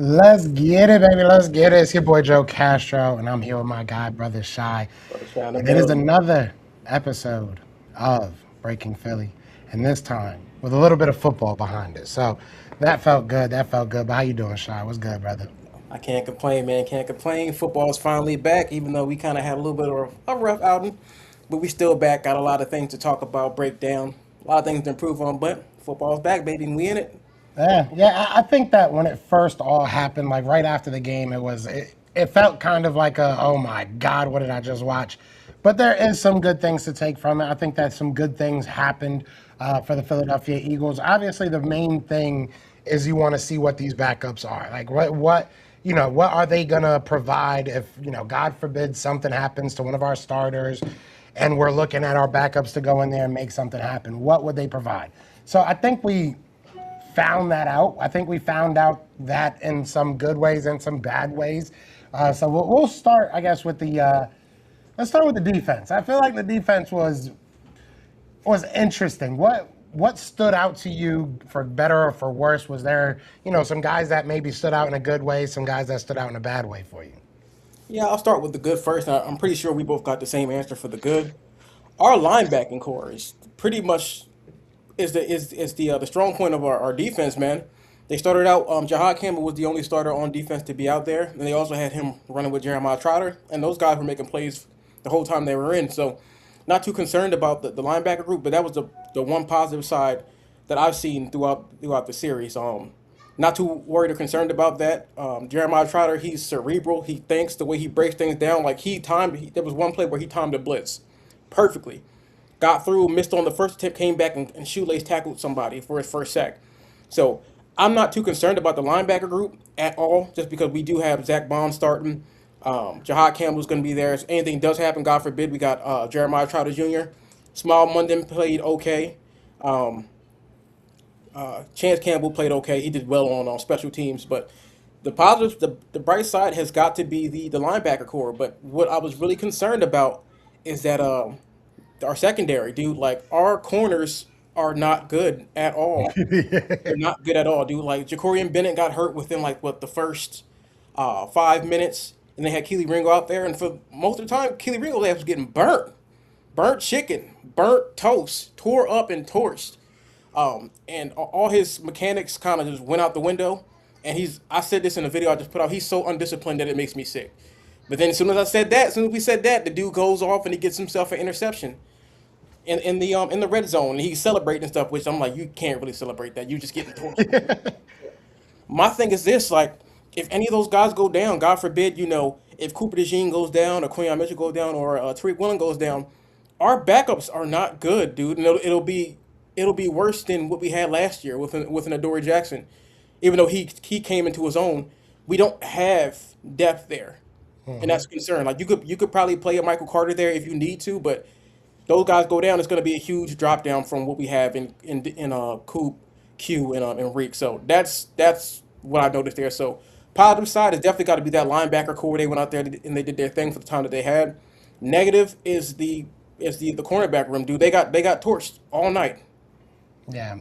Let's get it, baby. Let's get it. It's your boy Joe Castro, and I'm here with my guy, brother Shy. Trying to And it is build. another episode of Breaking Philly, and this time with a little bit of football behind it. So that felt good. That felt good. But how you doing, Shy? What's good, brother? I can't complain, man. Can't complain. Football's finally back, even though we kind of had a little bit of a rough outing, but we still back. Got a lot of things to talk about, break down, a lot of things to improve on. But football's back, baby, and we in it. Yeah. I think that when it first all happened, like right after the game, it felt kind of like a, oh my God, what did I just watch? But there is some good things to take from it. I think that some good things happened for the Philadelphia Eagles. Obviously, the main thing is you want to see what these backups are. Like what are they gonna provide if, God forbid something happens to one of our starters and we're looking at our backups to go in there and make something happen. What would they provide? So I think we found that out. I think we found out that in some good ways and some bad ways. So we'll start, I guess, with the let's start with the defense. I feel like the defense was interesting. What stood out to you for better or for worse? Was there, some guys that maybe stood out in a good way, some guys that stood out in a bad way for you? Yeah, I'll start with the good first. I'm pretty sure we both got the same answer for the good. Our linebacking core is pretty much is the strong point of our defense, man. They started out. Jahad Campbell was the only starter on defense to be out there, and they also had him running with Jeremiah Trotter, and those guys were making plays the whole time they were in. So, not too concerned about the linebacker group, but that was the one positive side that I've seen throughout the series. Not too worried or concerned about that. Jeremiah Trotter, he's cerebral. He thinks the way he breaks things down. Like there was one play where he timed a blitz perfectly, got through, missed on the first attempt, came back and shoelace tackled somebody for his first sack. So I'm not too concerned about the linebacker group at all, just because we do have Zach Bond starting. Jahad Campbell's going to be there. If anything does happen, God forbid, we got Jeremiah Trotter Jr. Small Munden played okay. Chance Campbell played okay. He did well on special teams, but the positives, the bright side has got to be the linebacker core. But what I was really concerned about is that our secondary, dude. Like our corners are not good at all. They're not good at all, dude. Like Jacorian Bennett got hurt within like what the first 5 minutes, and they had Keely Ringo out there, and for most of the time, Keely Ringo was getting burnt chicken, burnt toast, tore up and torched. And all his mechanics kind of just went out the window. And I said this in a video I just put out. He's so undisciplined that it makes me sick. But then as soon as we said that, the dude goes off and he gets himself an interception in the red zone. And he's celebrating and stuff, which I'm like, you can't really celebrate that. You just getting torched. My thing is this, like, if any of those guys go down, God forbid, if Cooper DeJean goes down or Quinion Mitchell goes down or Tariq Woolen goes down, our backups are not good, dude. And it'll be worse than what we had last year with an Adoree Jackson. Even though he came into his own, we don't have depth there, and that's a concern. Like you could probably play a Michael Carter there if you need to, but those guys go down, it's going to be a huge drop down from what we have in Coop, Q, and Reek. So that's what I noticed there. So positive side is definitely got to be that linebacker core. They went out there and they did their thing for the time that they had. Negative is the cornerback room, dude. They got torched all night. Yeah.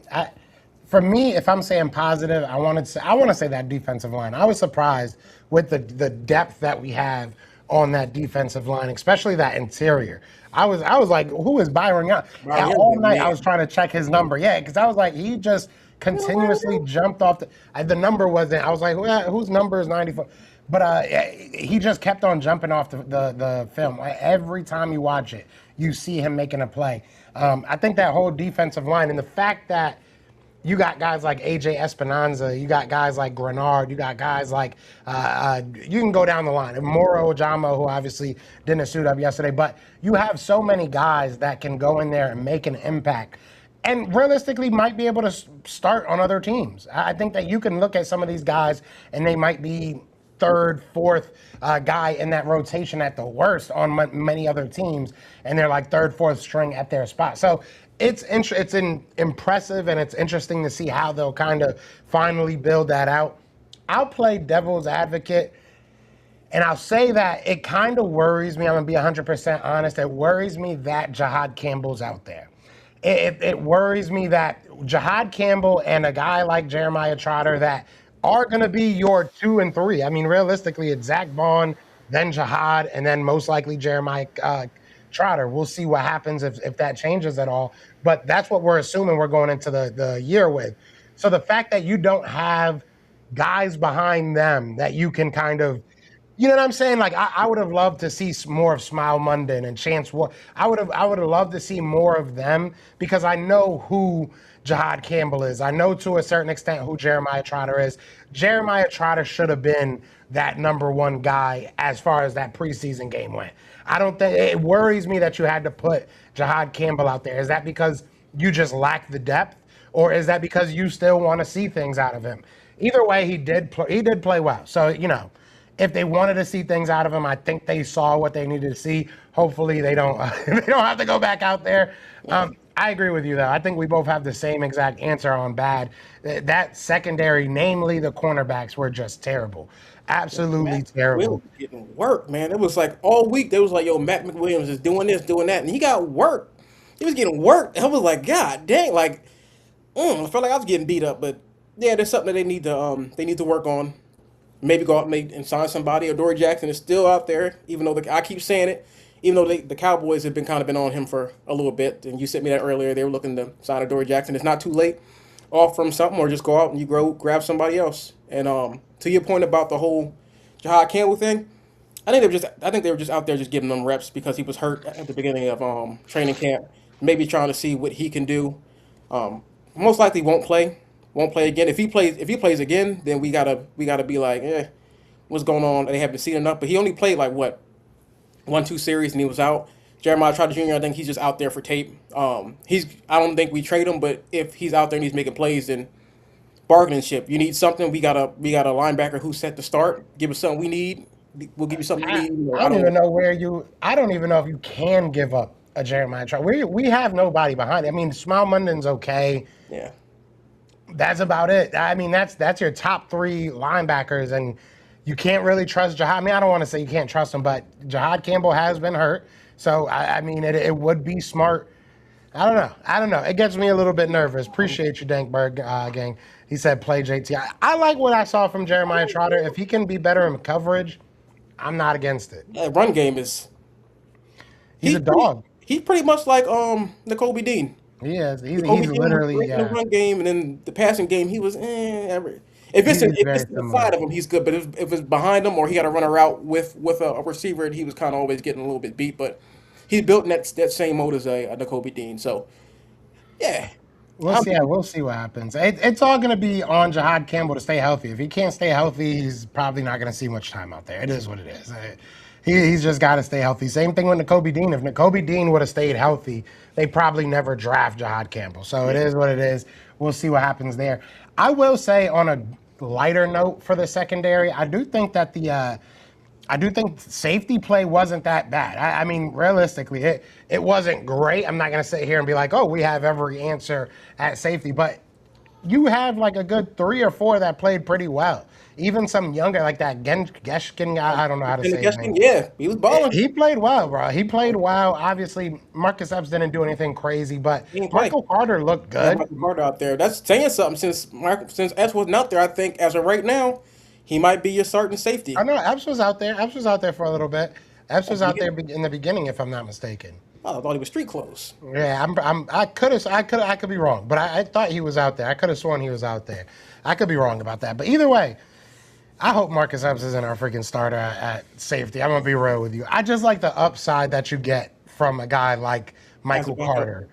For me, if I'm saying positive, I want to say that defensive line. I was surprised with the depth that we have on that defensive line, especially that interior. I was like, who is Byron Young? And all night I was trying to check his number. Yeah, because I was like, he just continuously jumped off the number wasn't. I was like, whose number is 94? But he just kept on jumping off the film. Every time you watch it, you see him making a play. I think that whole defensive line and the fact that you got guys like AJ Esperanza, you got guys like Grenard, you got guys like you can go down the line. And Moro Ojamo, who obviously didn't suit up yesterday, but you have so many guys that can go in there and make an impact. And realistically, might be able to start on other teams. I think that you can look at some of these guys, and they might be third, fourth guy in that rotation at the worst on many other teams, and they're like third, fourth string at their spot. So impressive, and it's interesting to see how they'll kind of finally build that out. I'll play devil's advocate, and I'll say that it kind of worries me. I'm going to be 100% honest. It worries me that Jahad Campbell's out there. It worries me that Jahad Campbell and a guy like Jeremiah Trotter that are going to be your 2 and 3. I mean, realistically, it's Zach Vaughn, then Jahad, and then most likely Jeremiah Trotter. We'll see what happens if that changes at all. But that's what we're assuming we're going into the year with. So the fact that you don't have guys behind them that you can kind of, you know what I'm saying? Like I would have loved to see more of Smile Munden and Chance War. I would have loved to see more of them because I know who Jahad Campbell is. I know to a certain extent who Jeremiah Trotter is. Jeremiah Trotter should have been that number one guy as far as that preseason game went. I don't think it worries me that you had to put Jahad Campbell out there. Is that because you just lack the depth, or is that because you still want to see things out of him? Either way, he did play well. So if they wanted to see things out of him, I think they saw what they needed to see. Hopefully, they don't they don't have to go back out there. I agree with you, though. I think we both have the same exact answer on bad. That secondary, namely the cornerbacks, were just terrible. Absolutely terrible. Will getting work, man. It was like all week they was like, yo, Matt McWilliams is doing this, doing that, and he got work. He was getting work. I was like, God dang, like, I felt like I was getting beat up. But yeah, there's something that they need to work on. Maybe go out and sign somebody. Or Dory Jackson is still out there, even though I keep saying it. Even though the Cowboys have been kind of been on him for a little bit, and you sent me that earlier. They were looking to sign a Dory Jackson. It's not too late. Offer him something, or just go out and you grab somebody else. And to your point about the whole Jahad Campbell thing, I think they were just out there just giving them reps because he was hurt at the beginning of training camp. Maybe trying to see what he can do. Most likely won't play again. If he plays again, then we gotta be like, what's going on? They haven't seen enough. But he only played like what 1-2 series and he was out. Jeremiah Trotter Jr. I think he's just out there for tape. I don't think we trade him, but if he's out there and he's making plays, then bargaining chip. You need something. We got a linebacker who's set to start. Give us something we need. We'll give you something you need. I don't even know I don't even know if you can give up a Jeremiah Trotter. We have nobody behind it. I mean, Smile Munden's okay. Yeah. That's about it. I mean, that's your top 3 linebackers, and you can't really trust Jahad. I mean, I don't want to say you can't trust him, but Jahad Campbell has been hurt. So, I mean, it would be smart. I don't know. It gets me a little bit nervous. Appreciate you, Dankberg gang. He said play JT. I like what I saw from Jeremiah Trotter. If he can be better in coverage, I'm not against it. Yeah, run game is. He's a dog. He's pretty much like N'Kobe Dean. He is. He's Kobe Dean was literally great in the run game, and then the passing game he was. If it's He's if very it's to the similar. side of him, he's good. But if it's behind him or he got to run a route with a receiver, he was kind of always getting a little bit beat. But he's built in that same mode as a N'Kobe Dean. So yeah, We'll see what happens. It's all going to be on Jahad Campbell to stay healthy. If he can't stay healthy, he's probably not going to see much time out there. It is what it is. He's just got to stay healthy. Same thing with N'Kobe Dean. If N'Kobe Dean would have stayed healthy, they probably never draft Jahad Campbell. So it is what it is. We'll see what happens there. I will say on a lighter note for the secondary, I do think that I do think safety play wasn't that bad. I mean, realistically, it wasn't great. I'm not going to sit here and be like, oh, we have every answer at safety. But you have like a good 3 or 4 that played pretty well. Even some younger, like that Geshkin guy, I don't know how to say his name. yeah, he was balling. He played well, bro. He played well. Obviously, Marcus Epps didn't do anything crazy, but He didn't play. Michael Carter looked good. Michael Carter out there. That's saying something since Epps wasn't out there. I think as of right now, he might be your starting safety. I know Epps was out there. Epps was out there for a little bit. Epps was out there in the beginning, if I'm not mistaken. Oh, I thought he was street clothes. Yeah, I could be wrong, but I thought he was out there. I could have sworn he was out there. I could be wrong about that, but either way, I hope Marcus Epps isn't our freaking starter at safety. I'm gonna be real with you. I just like the upside that you get from a guy like Michael Carter.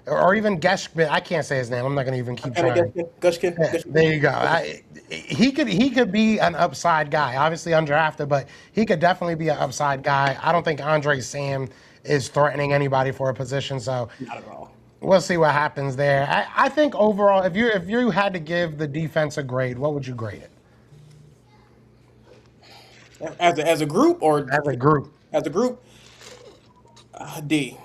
or even Geshman. I can't say his name. I'm not going to even keep Kind of trying. Yeah, Gushkin. there you go. Okay. He could be an upside guy. Obviously undrafted, but he could definitely be an upside guy. I don't think Andre Sam is threatening anybody for a position, so Not at all. we'll see what happens there. I think overall, if you had to give the defense a grade, what would you grade it As a group or as a group? as a group, D.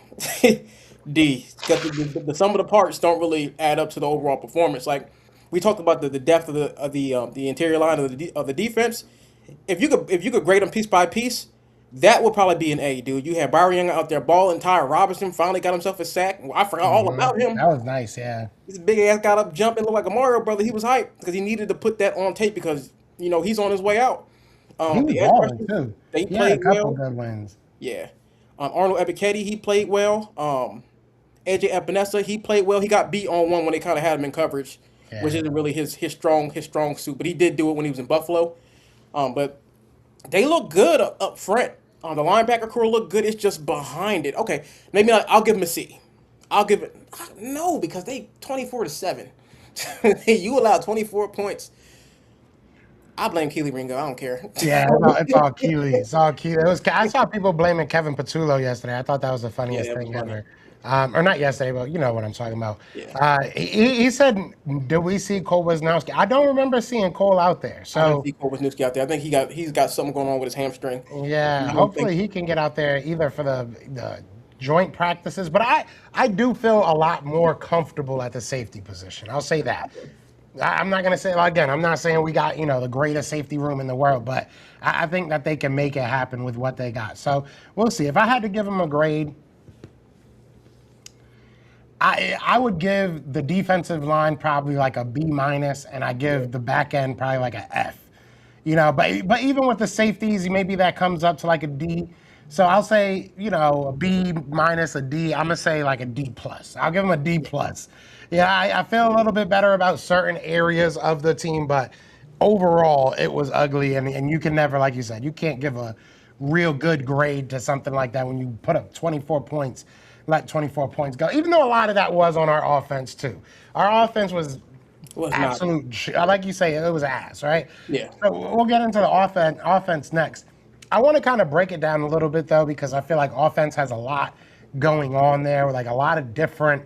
D. Because the sum of the parts don't really add up to the overall performance. Like we talked about the depth of the interior line of the defense. If you could grade them piece by piece, that would probably be an A, dude. You had Byron Young out there balling. Ty Robinson finally got himself a sack. I forgot all about him. That was nice, yeah. This big ass got up jumping, looked like a Mario brother. He was hyped because he needed to put that on tape because he's on his way out. He was The edge balling rushers, too. they He had a played couple well. good wins. Yeah. Arnold Ebiketie, he played well. AJ Epinesa, he played well. He got beat on one when they kind of had him in coverage, which Yeah. isn't really his strong suit. But he did do it when he was in Buffalo. But they look good up front. The linebacker core look good. It's just behind it. Okay, maybe I'll give him a C. I'll give it no because they 24-7. You allowed 24 points. I blame Keely Ringo. I don't care. Yeah, it's all Keely. It's all Keely. I saw people blaming Kevin Patullo yesterday. I thought that was the Yeah, funniest that was thing funny. ever. Or not yesterday, but you know what I'm talking about. Yeah, He said, "Did we see Cole Wisnowski?" I don't remember seeing Cole out there. I didn't So see Cole Wisniewski out there. I think he's got something going on with his hamstring. yeah, I don't think. hopefully he can get out there either for the joint practices. But I do feel a lot more comfortable at the safety position. I'll say that. I'm not gonna say again. I'm not saying we got the greatest safety room in the world, but I think that they can make it happen with what they got. So we'll see. If I had to give them a grade, I would give the defensive line probably like a B minus, and I give the back end probably like a F. But even with the safeties, maybe that comes up to like a D. So I'll say a B minus, a D. I'm gonna say like a D plus. I'll give them a D plus. Yeah, I feel a little bit better about certain areas of the team, but overall it was ugly, and you can never, like you said, you can't give a real good grade to something like that when you put up 24 points, let 24 points go. Even though a lot of that was on our offense too. Our offense was Was not. absolute, like you say, it was ass, right? Yeah. So we'll get into the offense next. I want to kind of break it down a little bit though, because I feel like offense has a lot going on there, like a lot of different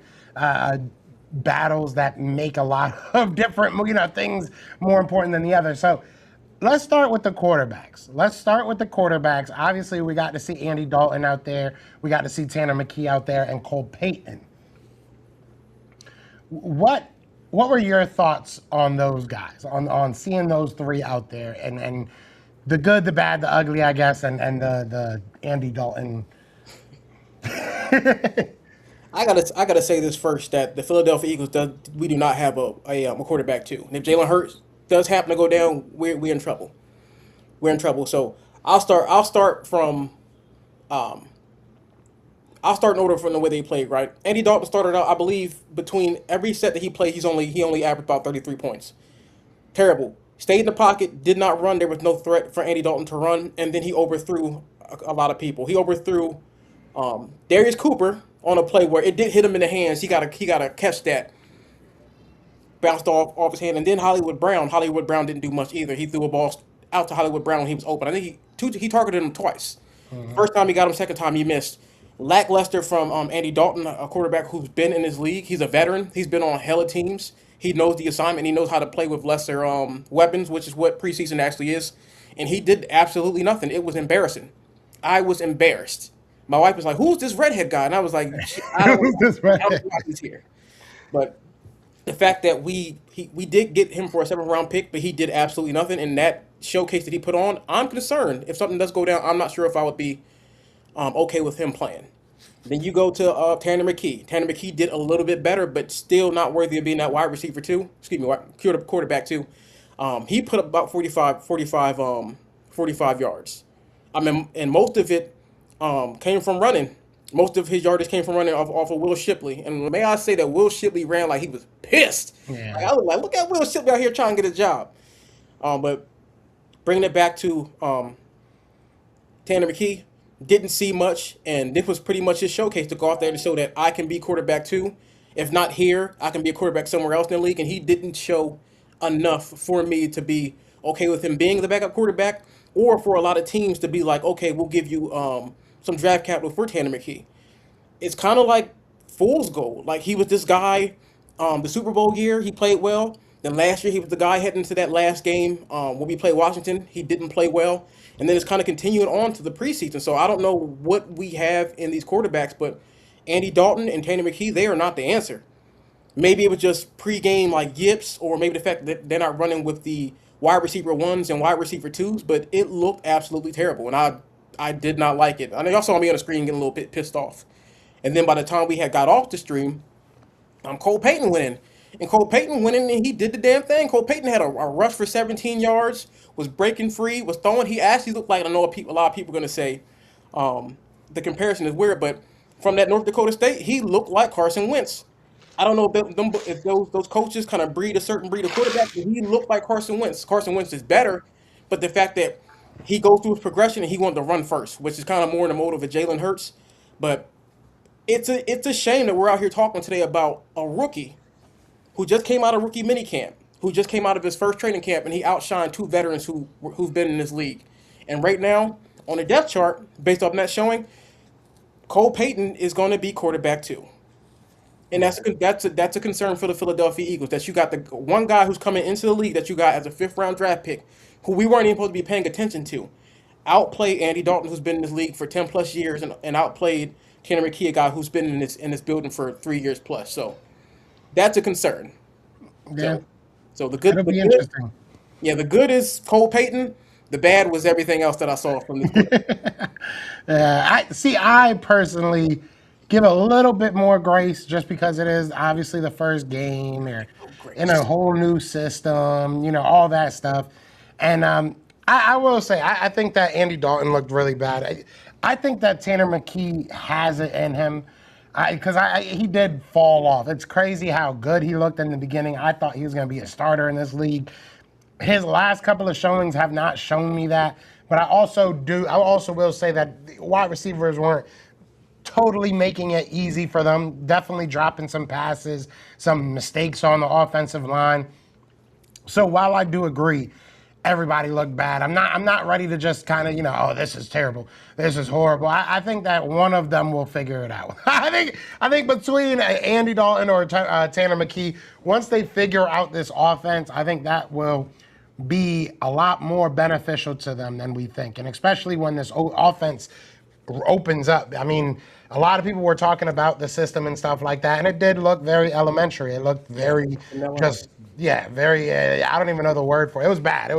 battles that make a lot of different, things more important than the other. So let's start with the quarterbacks. Obviously, we got to see Andy Dalton out there. We got to see Tanner McKee out there and Cole Payton. What were your thoughts on those guys, on seeing those three out there and the good, the bad, the ugly, I guess, and the Andy Dalton? I gotta say this first that the Philadelphia Eagles we do not have a quarterback too. And if Jalen Hurts does happen to go down, we're in trouble. We're in trouble. So um I'll start in order from the way they played. Right, Andy Dalton started out, I believe, between every set that he played, he only averaged about 33 points. Terrible. Stayed in the pocket, did not run. There was no threat for Andy Dalton to run, and then he overthrew a lot of people. He overthrew Darius Cooper on a play where it did hit him in the hands. He got to catch that, bounced off his hand, and then Hollywood Brown. Hollywood Brown didn't do much either. He threw a ball out to Hollywood Brown when he was open. I think he targeted him twice. First time he got him, second time he missed. Lackluster from Andy Dalton, a quarterback who's been in his league. He's a veteran. He's been on hella teams. He knows the assignment. He knows how to play with lesser weapons, which is what preseason actually is. And he did absolutely nothing. It was embarrassing. I was embarrassed. My wife was like, "Who's this redhead guy?" And I was like, "I don't know. Who's this I don't right? know why he's here." But the fact that we did get him for a 7th round pick, but he did absolutely nothing in that showcase that he put on. I'm concerned if something does go down. I'm not sure if I would be okay with him playing. Then you go to Tanner McKee. Tanner McKee did a little bit better, but still not worthy of being that wide receiver too. Excuse me, quarterback too. He put up about 45 yards. I mean, and most of it came from running. Most of his yardage came from running off of Will Shipley. And may I say that Will Shipley ran like he was pissed. Like, Yeah. I was like, look at Will Shipley out here trying to get a job. But bringing it back to Tanner McKee, didn't see much, and this was pretty much his showcase to go out there to show that I can be quarterback too. If not here, I can be a quarterback somewhere else in the league. And he didn't show enough for me to be okay with him being the backup quarterback, or for a lot of teams to be like, okay, we'll give you some draft capital for Tanner McKee. It's kind of like fool's gold. Like he was this guy, the Super Bowl year he played well. Then last year he was the guy heading into that last game when we played Washington. He didn't play well, and then it's kind of continuing on to the preseason. So I don't know what we have in these quarterbacks, but Andy Dalton and Tanner McKee, they are not the answer. Maybe it was just pregame like yips, or maybe the fact that they're not running with the wide receiver ones and wide receiver twos. But it looked absolutely terrible, and I did not like it. I know y'all saw me on the screen getting a little bit pissed off. And then by the time we had got off the stream, Cole Payton went in. And Cole Payton went in and he did the damn thing. Cole Payton had a rush for 17 yards, was breaking free, was throwing. He actually looked like, I know a lot of people are going to say the comparison is weird, but from that North Dakota State, he looked like Carson Wentz. I don't know if those coaches kind of breed a certain breed of quarterback, but he looked like Carson Wentz. Carson Wentz is better, but the fact that he goes through his progression and he wanted to run first, which is kind of more in the mode of a Jalen Hurts. But it's a shame that we're out here talking today about a rookie who just came out of rookie minicamp, who just came out of his first training camp, and he outshined two veterans who've been in this league. And right now, on the depth chart, based off that showing, Cole Payton is going to be quarterback two, and that's a concern for the Philadelphia Eagles. That you got the one guy who's coming into the league that you got as a fifth round draft pick, who we weren't even supposed to be paying attention to, outplayed Andy Dalton, who's been in this league for 10 plus years, and outplayed Tanner McKee, a guy who's been in this building for 3 years plus. So that's a concern. Yeah, So it'll be interesting. yeah, the good is Cole Payton. The bad was everything else that I saw from this. I see. I personally give a little bit more grace just because it is obviously the first game or in a whole new system, all that stuff. And I will say, I think that Andy Dalton looked really bad. I think that Tanner McKee has it in him because he did fall off. It's crazy how good he looked in the beginning. I thought he was going to be a starter in this league. His last couple of showings have not shown me that. But I also will say that wide receivers weren't totally making it easy for them. Definitely dropping some passes, some mistakes on the offensive line. So while I do agree, everybody looked bad. I'm not ready to just kind of, oh, this is terrible. This is horrible. I think that one of them will figure it out. I think between Andy Dalton or Tanner McKee, once they figure out this offense, I think that will be a lot more beneficial to them than we think. And especially when this offense opens up. I mean, a lot of people were talking about the system and stuff like that, and it did look very elementary. It looked very very, I don't even know the word for it. It was bad.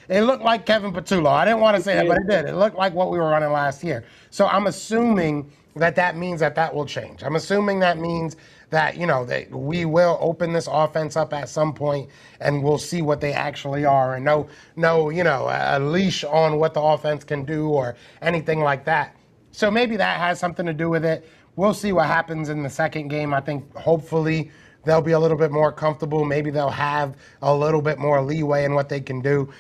It looked like Kevin Patullo. I didn't want to say that, but it did. It looked like what we were running last year. So I'm assuming that means that will change. I'm assuming that means that, that we will open this offense up at some point and we'll see what they actually are, and a leash on what the offense can do or anything like that. So maybe that has something to do with it. We'll see what happens in the second game. I think hopefully they'll be a little bit more comfortable. Maybe they'll have a little bit more leeway in what they can do.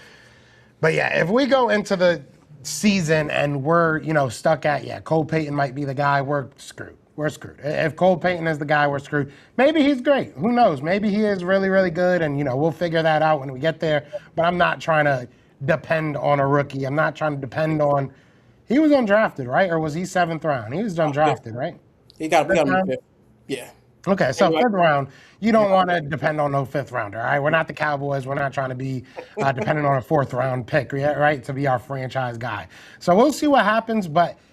But yeah, if we go into the season and we're, stuck at, Cole Payton might be the guy, we're screwed. We're screwed. If Cole Payton is the guy, we're screwed. Maybe he's great. Who knows? Maybe he is really, really good, and, we'll figure that out when we get there. But I'm not trying to depend on a rookie. I'm not trying to depend on – he was undrafted, right? Or was he seventh round? He was undrafted, right? We got him in fifth. Yeah. Okay, so fifth round, you don't want to depend on no fifth rounder, all right? We're not the Cowboys. We're not trying to be dependent on a fourth round pick, right, to be our franchise guy. So we'll see what happens, but –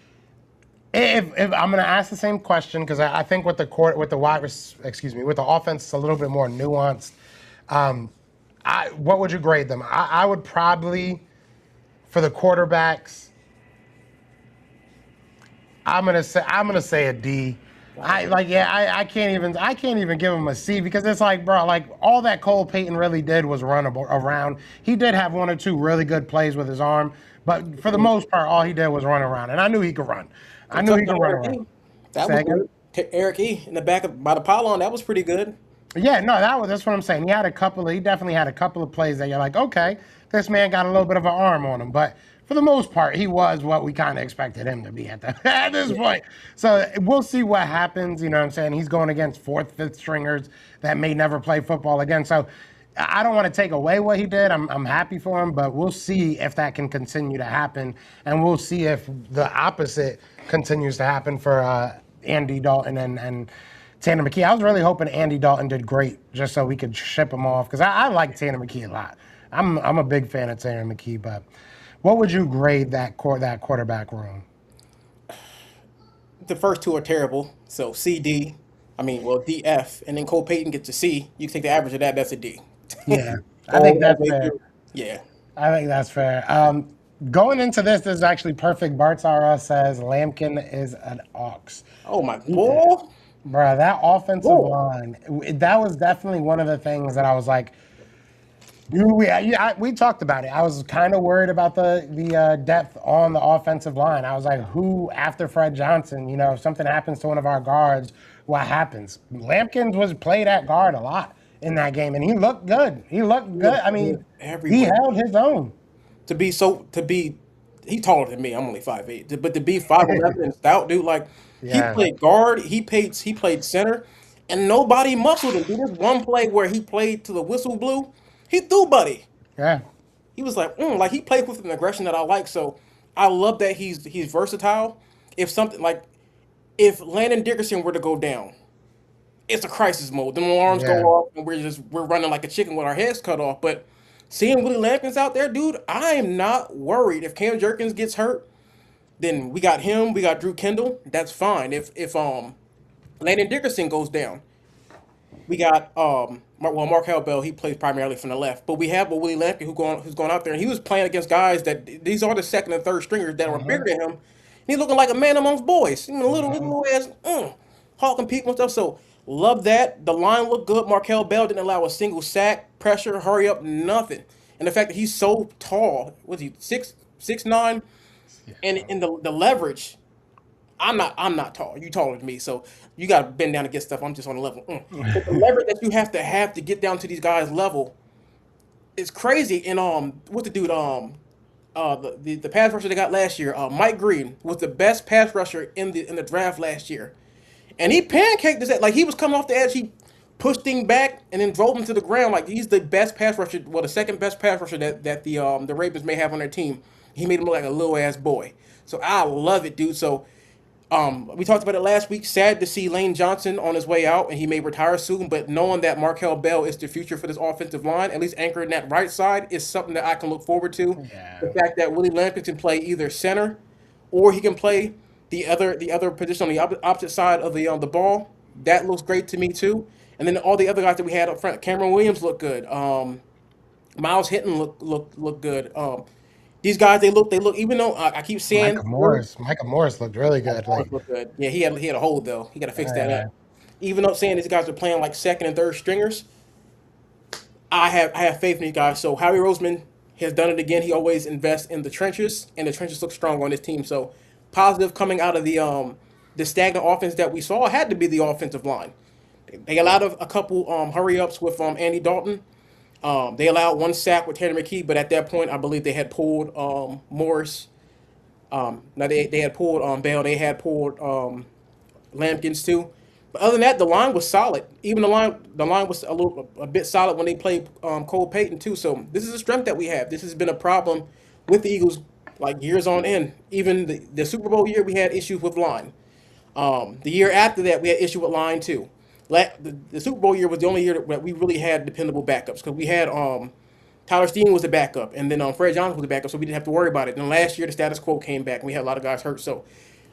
If I'm going to ask the same question, because I think with the offense, it's a little bit more nuanced. What would you grade them? I would probably, for the quarterbacks, I'm gonna say a D. I can't even give him a C, because it's like, bro, like all that Cole Payton really did was run around. He did have one or two really good plays with his arm, but for the most part, all he did was run around, and I knew he could run. I knew he could run around. That was good. Eric E. in the back by the pylon. That was pretty good. Yeah, no, that's what I'm saying. He definitely had a couple of plays that you're like, okay, this man got a little bit of an arm on him, but for the most part, he was what we kind of expected him to be at this Yeah. point. So we'll see what happens. You know what I'm saying? He's going against fourth, fifth stringers that may never play football again. So I don't want to take away what he did. I'm happy for him, but we'll see if that can continue to happen, and we'll see if the opposite continues to happen for Andy Dalton and Tanner McKee. I was really hoping Andy Dalton did great just so we could ship him off because I like Tanner McKee a lot. I'm a big fan of Tanner McKee, but what would you grade that quarterback room? The first two are terrible. So CD, I mean, well, DF, and then Cole Payton gets a C. You take the average of that, that's a D. Yeah, I think All that's the way fair. through. Yeah. I think that's fair. Going into this is actually perfect. Bart Sara says Lampkin is an ox. Oh my boy. Bruh, that offensive Boy. line, that was definitely one of the things that I was like, we talked about it. I was kind of worried about the depth on the offensive line. I was like, who after Fred Johnson? You know, if something happens to one of our guards, what happens? Lampkins was played at guard a lot in that game, and he looked good. He looked good. I mean, he Everywhere. held his own. To be he taller than me. I'm only 5'8". But to be 5'11" and stout, dude, like he Yeah, played guard, he played center, and nobody muscled him. Dude, this one play where he played to the whistle blew, he threw buddy. yeah, He was like he played with an aggression that I like. So I love that he's versatile. If something like if Landon Dickerson were to go down, it's a crisis mode. The alarms go yeah. off, and we're running like a chicken with our heads cut off. But seeing Willie Lampkins out there, dude, I am not worried. If Cam Jerkins gets hurt, then we got him. We got Drew Kendall. That's fine. If Landon Dickerson goes down, we got Markel Bell. He plays primarily from the left, but we have a Willie Lampkin who's going out there, and he was playing against guys that these are the second and third stringers that were bigger Hmm. than him. And he's looking like a man amongst boys. You know, Hmm. little ass, hawking people and stuff. So love that. The line looked good. Markel Bell didn't allow a single sack, pressure, hurry up, nothing. And the fact that he's so tall, was he 6'9", and in the leverage. I'm not tall. You taller than me, so you got to bend down to get stuff. I'm just on the level. But the leverage that you have to get down to these guys' level is crazy. And what the dude the pass rusher they got last year, Mike Green was the best pass rusher in the draft last year, and he pancaked this like he was coming off the edge. He pushed thing back and then drove him to the ground. Like he's the best pass rusher, well, the second best pass rusher that the Ravens may have on their team. He made him look like a little ass boy. So I love it, dude. So we talked about it last week. Sad to see Lane Johnson on his way out, and he may retire soon. But knowing that Markel Bell is the future for this offensive line, at least anchoring that right side, is something that I can look forward to. The Yeah, fact that Willie Lampkin can play either center, or he can play the other position on the opposite side of the ball. That looks great to me too. And then all the other guys that we had up front, Cameron Williams looked good. Miles Hinton looked good. These guys they look even though I keep saying Micah Morris looked really good. Morris Like, looked good. Yeah, he had a hold though. He got to fix that uh, up. Even though saying these guys are playing like second and third stringers, I have faith in these guys. So Howie Roseman has done it again. He always invests in the trenches, and the trenches look strong on this team. So positive coming out of the stagnant offense that we saw had to be the offensive line. They allowed a couple hurry ups with Andy Dalton. They allowed one sack with Tanner McKee, but at that point, I believe they had pulled Morris. Now they had pulled Bell. They had pulled Lampkins too. But other than that, the line was solid. Even the line was a bit solid when they played Cole Payton too. So this is a strength that we have. This has been a problem with the Eagles like years on end. Even the Super Bowl year, we had issues with line. The year after that, we had issue with line too. The Super Bowl year was the only year that we really had dependable backups because we had Tyler Steen was the backup, and then Fred Johnson was the backup, so we didn't have to worry about it. And last year, the status quo came back, and we had a lot of guys hurt. So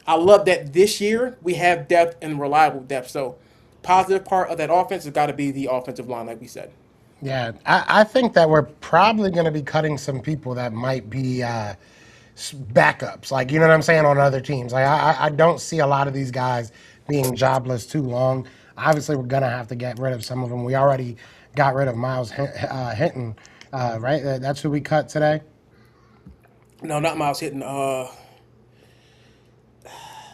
I love that this year we have depth and reliable depth. So positive part of that offense has got to be the offensive line, like we said. yeah, I think that we're probably going to be cutting some people that might be backups. Like, you know what I'm saying, on other teams. Like, I don't see a lot of these guys being jobless too long. Obviously, we're going to have to get rid of some of them. We already got rid of Hinton, right? That's who we cut today. No, not Miles hitting.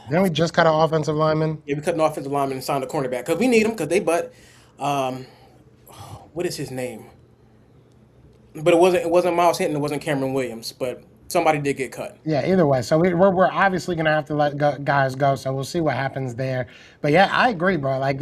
Then we just cut an offensive lineman. Yeah, we cut an offensive lineman and signed a cornerback because we need them because they butt. Um, what is his name? But it wasn't Miles Hinton. It wasn't Cameron Williams. But somebody did get cut. Yeah, either way. So we're obviously gonna have to let guys go. So we'll see what happens there. But yeah, I agree, bro. Like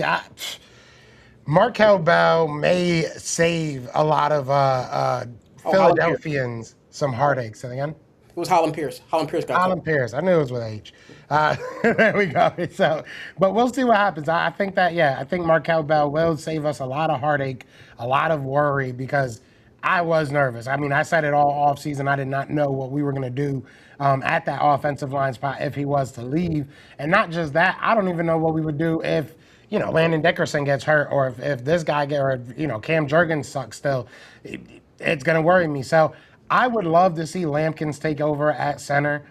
Markel Bell may save a lot of Oh, Holland Pierce. Philadelphians some heartaches. And again, It was Holland Pierce. Holland Pierce got cut. Alan Pierce. I knew it was with H. There we go. So, but we'll see what happens. I think that, yeah, I think Markel Bell will save us a lot of heartache, a lot of worry because I was nervous. I mean, I said it all off season. I did not know what we were going to do at that offensive line spot if he was to leave. And not just that, I don't even know what we would do if, Landon Dickerson gets hurt or if this guy or, Cam Jurgens sucks still. It's going to worry me. So I would love to see Lampkins take over at center.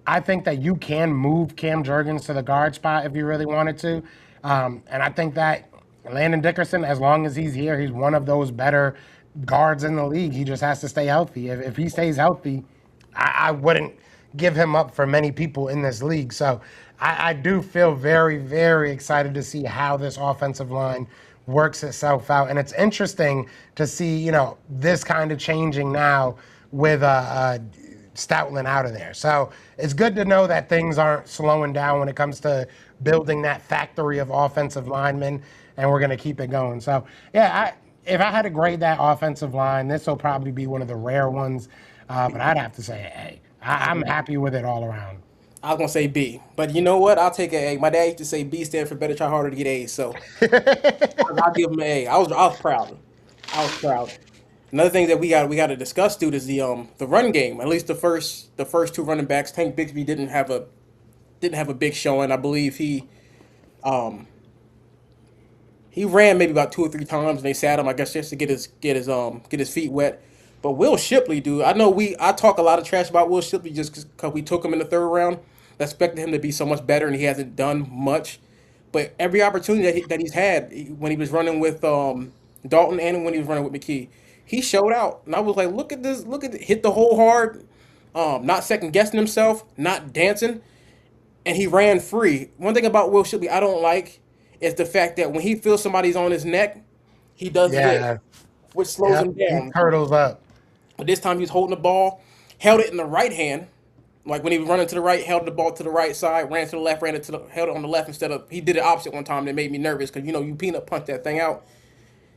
I think that you can move Cam Jurgens to the guard spot if you really wanted to. And I think that Landon Dickerson, as long as he's here, he's one of those better guards in the league. He just has to stay healthy. If he stays healthy, I wouldn't give him up for many people in this league. So I do feel very, very excited to see how this offensive line works itself out. And it's interesting to see, this kind of changing now with Stoutland out of there. So it's good to know that things aren't slowing down when it comes to building that factory of offensive linemen, and we're going to keep it going. So, yeah, if I had to grade that offensive line, this will probably be one of the rare ones, but I'd have to say A. I'm happy with it all around. I was gonna say B, but you know what? I'll take an A. My dad used to say B stand for better, try harder to get A's, so I'll give him an A. I was proud. I was proud. Another thing that we got to discuss, dude, is the run game. At least the first two running backs. Tank Bigsby didn't have a big showing. I believe um he ran maybe about 2 or 3 times and they sat him. I guess just to get his feet wet. But Will Shipley, dude, I talk a lot of trash about Will Shipley just because we took him in the third round. I expected him to be so much better and he hasn't done much. But every opportunity that he's had when he was running with Dalton and when he was running with McKee, he showed out. And I was like, look at this, hit the hole hard, not second guessing himself, not dancing, and he ran free. One thing about Will Shipley I don't like is the fact that when he feels somebody's on his neck, he does this, Yeah. which slows Yep. him He down. turtles up. But this time he was holding the ball, held it in the right hand. Like when he was running to the right, held the ball to the right side, ran to the left, held it on the left instead of he did it opposite one time. That made me nervous because you peanut punch that thing out,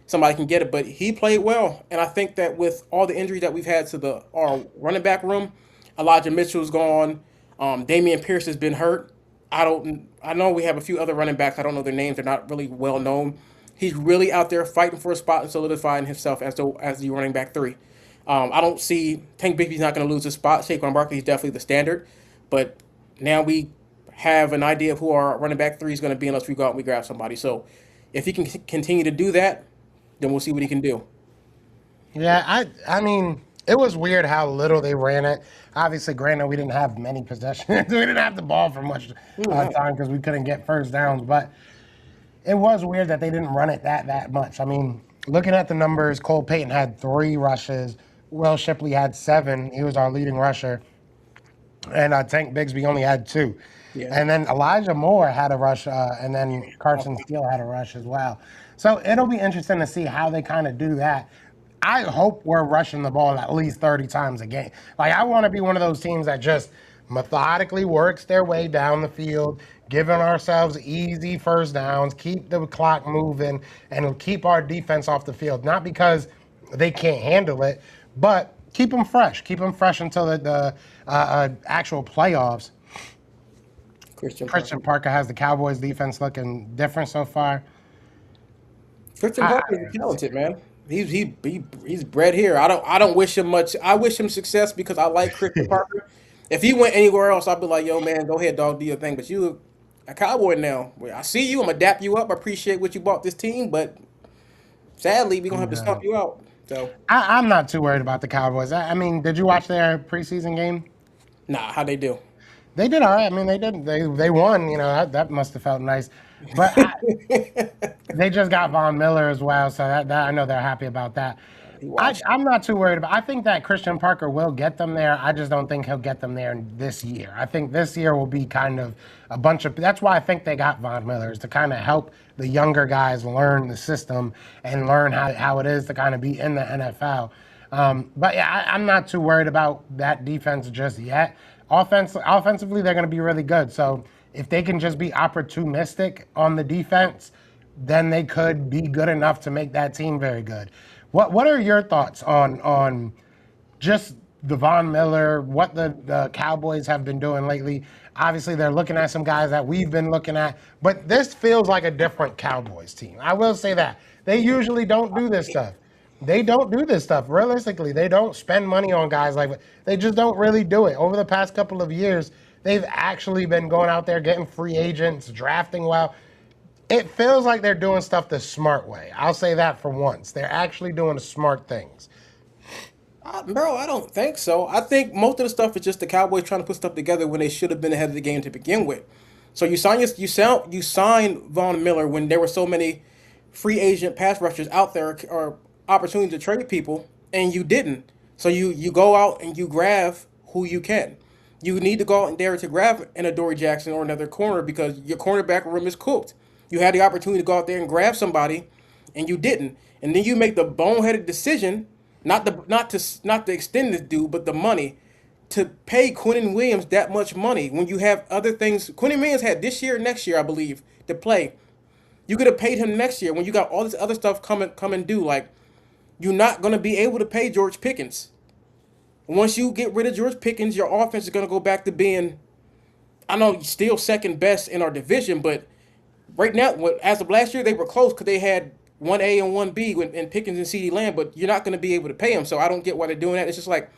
somebody can get it. But he played well, and I think that with all the injuries that we've had to our running back room, Elijah Mitchell's gone, Damian Pierce has been hurt. I know we have a few other running backs. I don't know their names. They're not really well known. He's really out there fighting for a spot and solidifying himself as the running back three. I don't see Tank Bigsby's not going to lose his spot. Saquon Barkley is definitely the standard, but now we have an idea of who our running back three is going to be unless we go out and we grab somebody. So if he can continue to do that, then we'll see what he can do. Yeah, I mean, it was weird how little they ran it. Obviously, granted, we didn't have many possessions. We didn't have the ball for much time because we couldn't get first downs. But it was weird that they didn't run it that much. I mean, looking at the numbers, Cole Payton had 3 rushes. Will Shipley had 7. He was our leading rusher. And Tank Bigsby only had 2. Yeah. And then Elijah Moore had a rush, and then Carson Steele had a rush as well. So it'll be interesting to see how they kind of do that. I hope we're rushing the ball at least 30 times a game. Like, I want to be one of those teams that just methodically works their way down the field, giving ourselves easy first downs, keep the clock moving, and keep our defense off the field. Not because they can't handle it, but keep them fresh. Keep them fresh until the actual playoffs. Christian Christian Parker. Parker has the Cowboys defense looking different so far. Christian I, Parker is talented, man. He's bred here. I don't wish him much. I wish him success because I like Christian Parker. If he went anywhere else, I'd be like, yo, man, go ahead, dog, do your thing. But you a Cowboy now. Well, I see you. I'm gonna dap you up. I appreciate what you bought this team, but sadly, we're gonna have to I, stomp you out. So, I'm not too worried about the Cowboys. I mean, did you watch their preseason game? nah, how they do? They did all right. I mean, they did. They won. That must have felt nice. But they just got Von Miller as well, so that I know they're happy about that. He washed. I'm not too worried about. I think that Christian Parker will get them there. I just don't think he'll get them there this year. I think this year will be kind of a bunch of. That's why I think they got Von Miller is to kind of help the younger guys learn the system and learn how it is to kind of be in the NFL. But yeah, I'm not too worried about that defense just yet. Offensively, they're going to be really good. So if they can just be opportunistic on the defense, then they could be good enough to make that team very good. What are your thoughts on just the Von Miller, what the Cowboys have been doing lately? Obviously, they're looking at some guys that we've been looking at, but this feels like a different Cowboys team. I will say that. They usually don't do this stuff. They don't do this stuff. Realistically, they don't spend money on guys like that. They just don't really do it. Over the past couple of years, they've actually been going out there, getting free agents, drafting well. It feels like they're doing stuff the smart way. I'll say that for once. They're actually doing the smart things. Bro, I don't think so. I think most of the stuff is just the Cowboys trying to put stuff together when they should have been ahead of the game to begin with. So you sign Von Miller when there were so many free agent pass rushers out there or opportunity to trade people, and you didn't. So you go out and you grab who you can. You need to go out there to grab an Adoree Jackson or another corner because your cornerback room is cooked. You had the opportunity to go out there and grab somebody, and you didn't. And then you make the boneheaded decision, not to extend this dude, but the money to pay Quinnen Williams that much money when you have other things. Quinnen Williams had this year, next year, I believe, to play. You could have paid him next year when you got all this other stuff coming due. Like you're not gonna be able to pay George Pickens. Once you get rid of George Pickens, your offense is gonna go back to being, I know, still second best in our division, but right now, as of last year, they were close because they had 1A and 1B in Pickens and CeeDee Lamb, but you're not going to be able to pay him. So I don't get why they're doing that. It's just like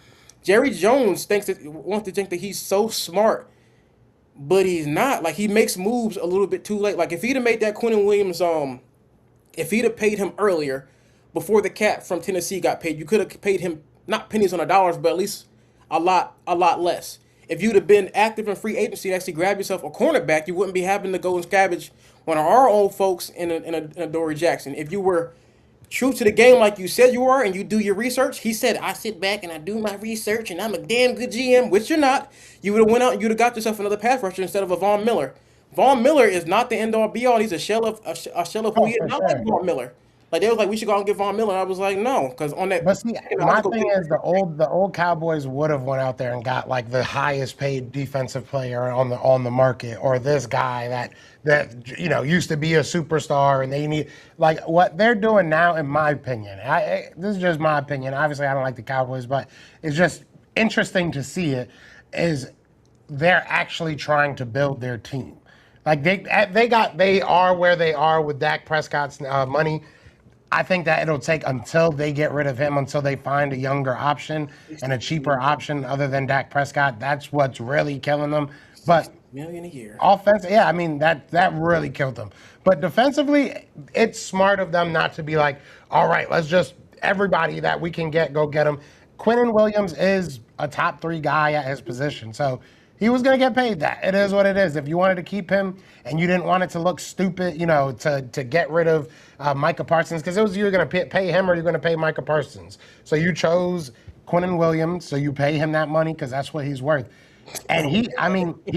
Jerry Jones wants to think that he's so smart, but he's not. Like he makes moves a little bit too late. Like if he'd have made that Quinnen Williams, if he'd have paid him earlier, before the cat from Tennessee got paid, you could have paid him not pennies on the dollars, but at least a lot less. If you'd have been active in free agency and actually grab yourself a cornerback, you wouldn't be having to go and scavenge one of our old folks in a Dory Jackson. If you were true to the game like you said you were and you do your research, he said, I sit back and I do my research and I'm a damn good GM, which you're not. You would have went out and you'd have got yourself another pass rusher instead of a Von Miller. Von Miller is not the end all be all. He's a shell of who Oh, he is. for Not like sure. Von Miller. Like they was like, we should go out and get Von Miller. And I was like, no, because on that, But see, I have my to go thing pick. is the old Cowboys would have went out there and got like the highest paid defensive player on the market, or this guy that used to be a superstar, and they need like what they're doing now. In my opinion, this is just my opinion. Obviously, I don't like the Cowboys, but it's just interesting to see it. Is they're actually trying to build their team. Like they are where they are with Dak Prescott's money. I think that it'll take until they get rid of him, until they find a younger option and a cheaper option other than Dak Prescott. That's what's really killing them. But $1 million a year. offense, yeah, I mean that really killed them. But defensively, it's smart of them not to be like, all right, let's just everybody that we can go get him. Quinnen Williams is a top 3 guy at his position, so he was going to get paid that. It is what it is. If you wanted to keep him and you didn't want it to look stupid, to get rid of Micah Parsons, because it was you're going to pay him or you're going to pay Micah Parsons. So you chose Quinnen Williams, so you pay him that money because that's what he's worth. And he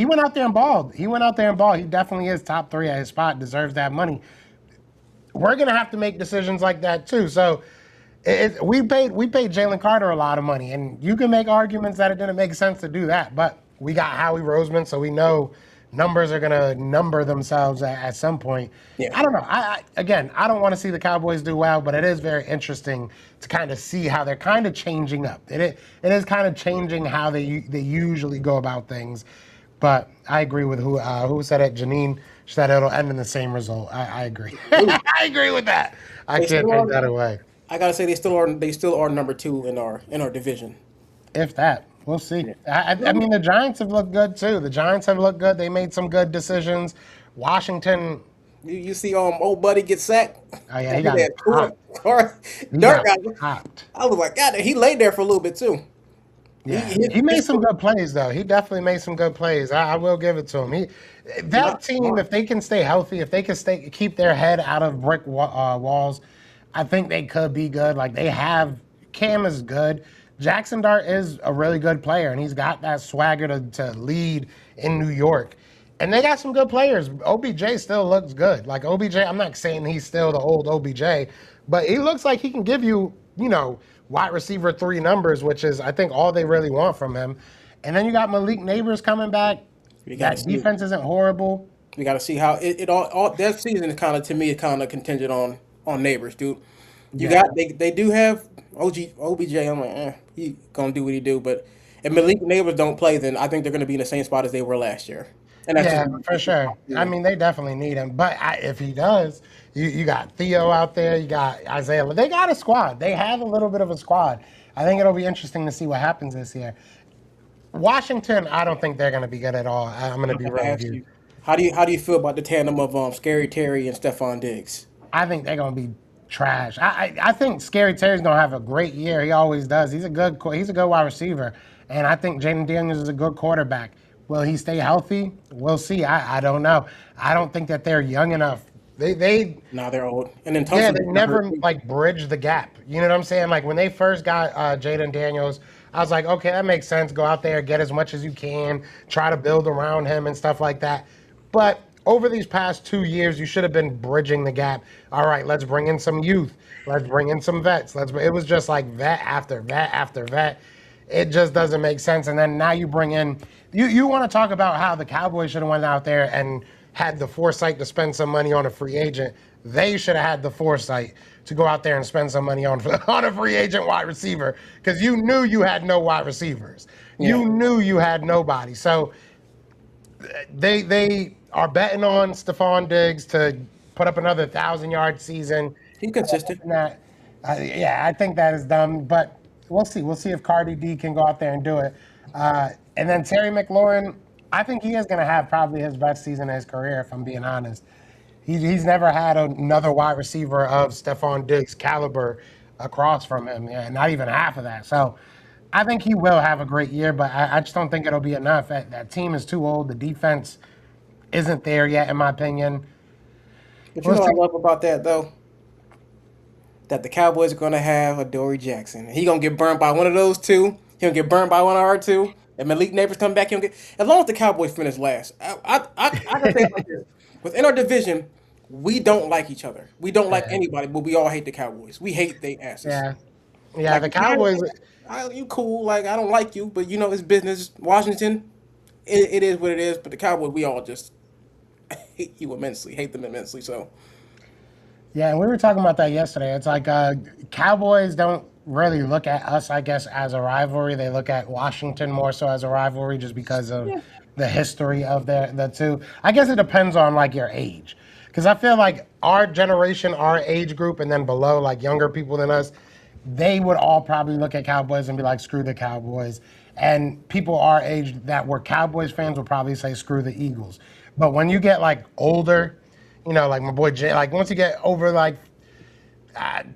went out there and balled. He went out there and balled. He definitely is top 3 at his spot, deserves that money. We're going to have to make decisions like that too. So we paid Jalen Carter a lot of money, and you can make arguments that it didn't make sense to do that, but we got Howie Roseman, so we know numbers are going to number themselves at some point. Yeah. I don't know. I don't want to see the Cowboys do well, but it is very interesting to kind of see how they're kind of changing up. It is kind of changing how they usually go about things. But I agree with who said it. Janine said it'll end in the same result. I agree. I agree with that. I They can't still take are, that away. I gotta say they still are number 2 in our division. If that, we'll see. I mean, the Giants have looked good too. The Giants have looked good. They made some good decisions. Washington, You see old buddy get sacked. oh yeah, he He got had popped. He Dirk got got. popped. I was like, God, he laid there for a little bit too. Yeah, He he made some good plays though. He definitely made some good plays. I will give it to him. That not team, smart. if they can stay healthy, if they can keep their head out of brick walls, I think they could be good. Like they have Cam is good. Jackson Dart is a really good player, and he's got that swagger to lead in New York. And they got some good players. OBJ still looks good. Like OBJ, I'm not saying he's still the old OBJ, but he looks like he can give you, wide receiver 3 numbers, which is I think all they really want from him. And then you got Malik Neighbors coming back. We got to That see. defense isn't horrible. We got to see how it all that season is kind of to me kind of contingent on neighbors, dude. You Yeah. got they do have OBJ. I'm like, he gonna do what he do, but if Malik neighbors don't play, then I think they're gonna be in the same spot as they were last year, and that's just Yeah, for sure. I yeah. mean, they definitely need him. But if he does, you got Theo out there. You got Isaiah. They got a squad. They have a little bit of a squad. I think it'll be interesting to see what happens this year. Washington, I don't think they're going to be good at all. I'm going to I be have to real with ask you. you, how do you feel about the tandem of Scary Terry and Stephon Diggs? I think they're going to be trash. I think Scary Terry's going to have a great year. He always does. He's a good wide receiver, and I think Jaden Daniels is a good quarterback. Will he stay healthy? We'll see. I don't know. I don't think that they're young enough. They Now they're old, and then Yeah, Tunsil they just got hurt never too. like bridge the gap. You know what I'm saying? Like when they first got Jaden Daniels, I was like, okay, that makes sense. Go out there, get as much as you can, try to build around him and stuff like that. But over these past 2 years, you should have been bridging the gap. All right, let's bring in some youth. Let's bring in some vets. It was just like vet after vet after vet. It just doesn't make sense. And then now you bring in you want to talk about how the Cowboys should have went out there and had the foresight to spend some money on a free agent. They should have had the foresight to go out there and spend some money on on a free agent wide receiver because you knew you had no wide receivers. Yeah, You knew you had nobody. So they are betting on Stephon Diggs to put up another 1,000-yard season. he's consistent. And that, yeah, I think that is dumb, but we'll see. We'll see if Cardi D can go out there and do it. And then Terry McLaurin, I think he is going to have probably his best season of his career, if I'm being honest. He's never had another wide receiver of Stephon Diggs' caliber across from him, yeah, not even half of that. So I think he will have a great year, but I just don't think it'll be enough. That team is too old. The defense isn't there yet, in my opinion. But you We'll know what see. I love about that though, that the Cowboys are gonna have a Dory Jackson. He gonna get burned by one of those two. He gonna get burned by one of our two. And Malik Neighbors come back, he'll get as long as the Cowboys finish last. I can say it like this. Within our division, we don't like each other. We don't like Yeah, anybody, but we all hate the Cowboys. We hate they asses. yeah, yeah. Like The the Giants, Cowboys. you cool. Like I don't like you, but you know it's business. Washington, it is what it is. But the Cowboys, we all just hate you immensely, hate them immensely. So Yeah, and we were talking about that yesterday. It's like Cowboys don't really look at us, I guess, as a rivalry. They look at Washington more so as a rivalry, just because of yeah, the history of the two. I guess it depends on like your age, because I feel like our generation, our age group, and then below, like younger people than us, they would all probably look at Cowboys and be like, "Screw the Cowboys." And people our age that were Cowboys fans would probably say, "Screw the Eagles." But when you get like older, like my boy Jay, like once you get over like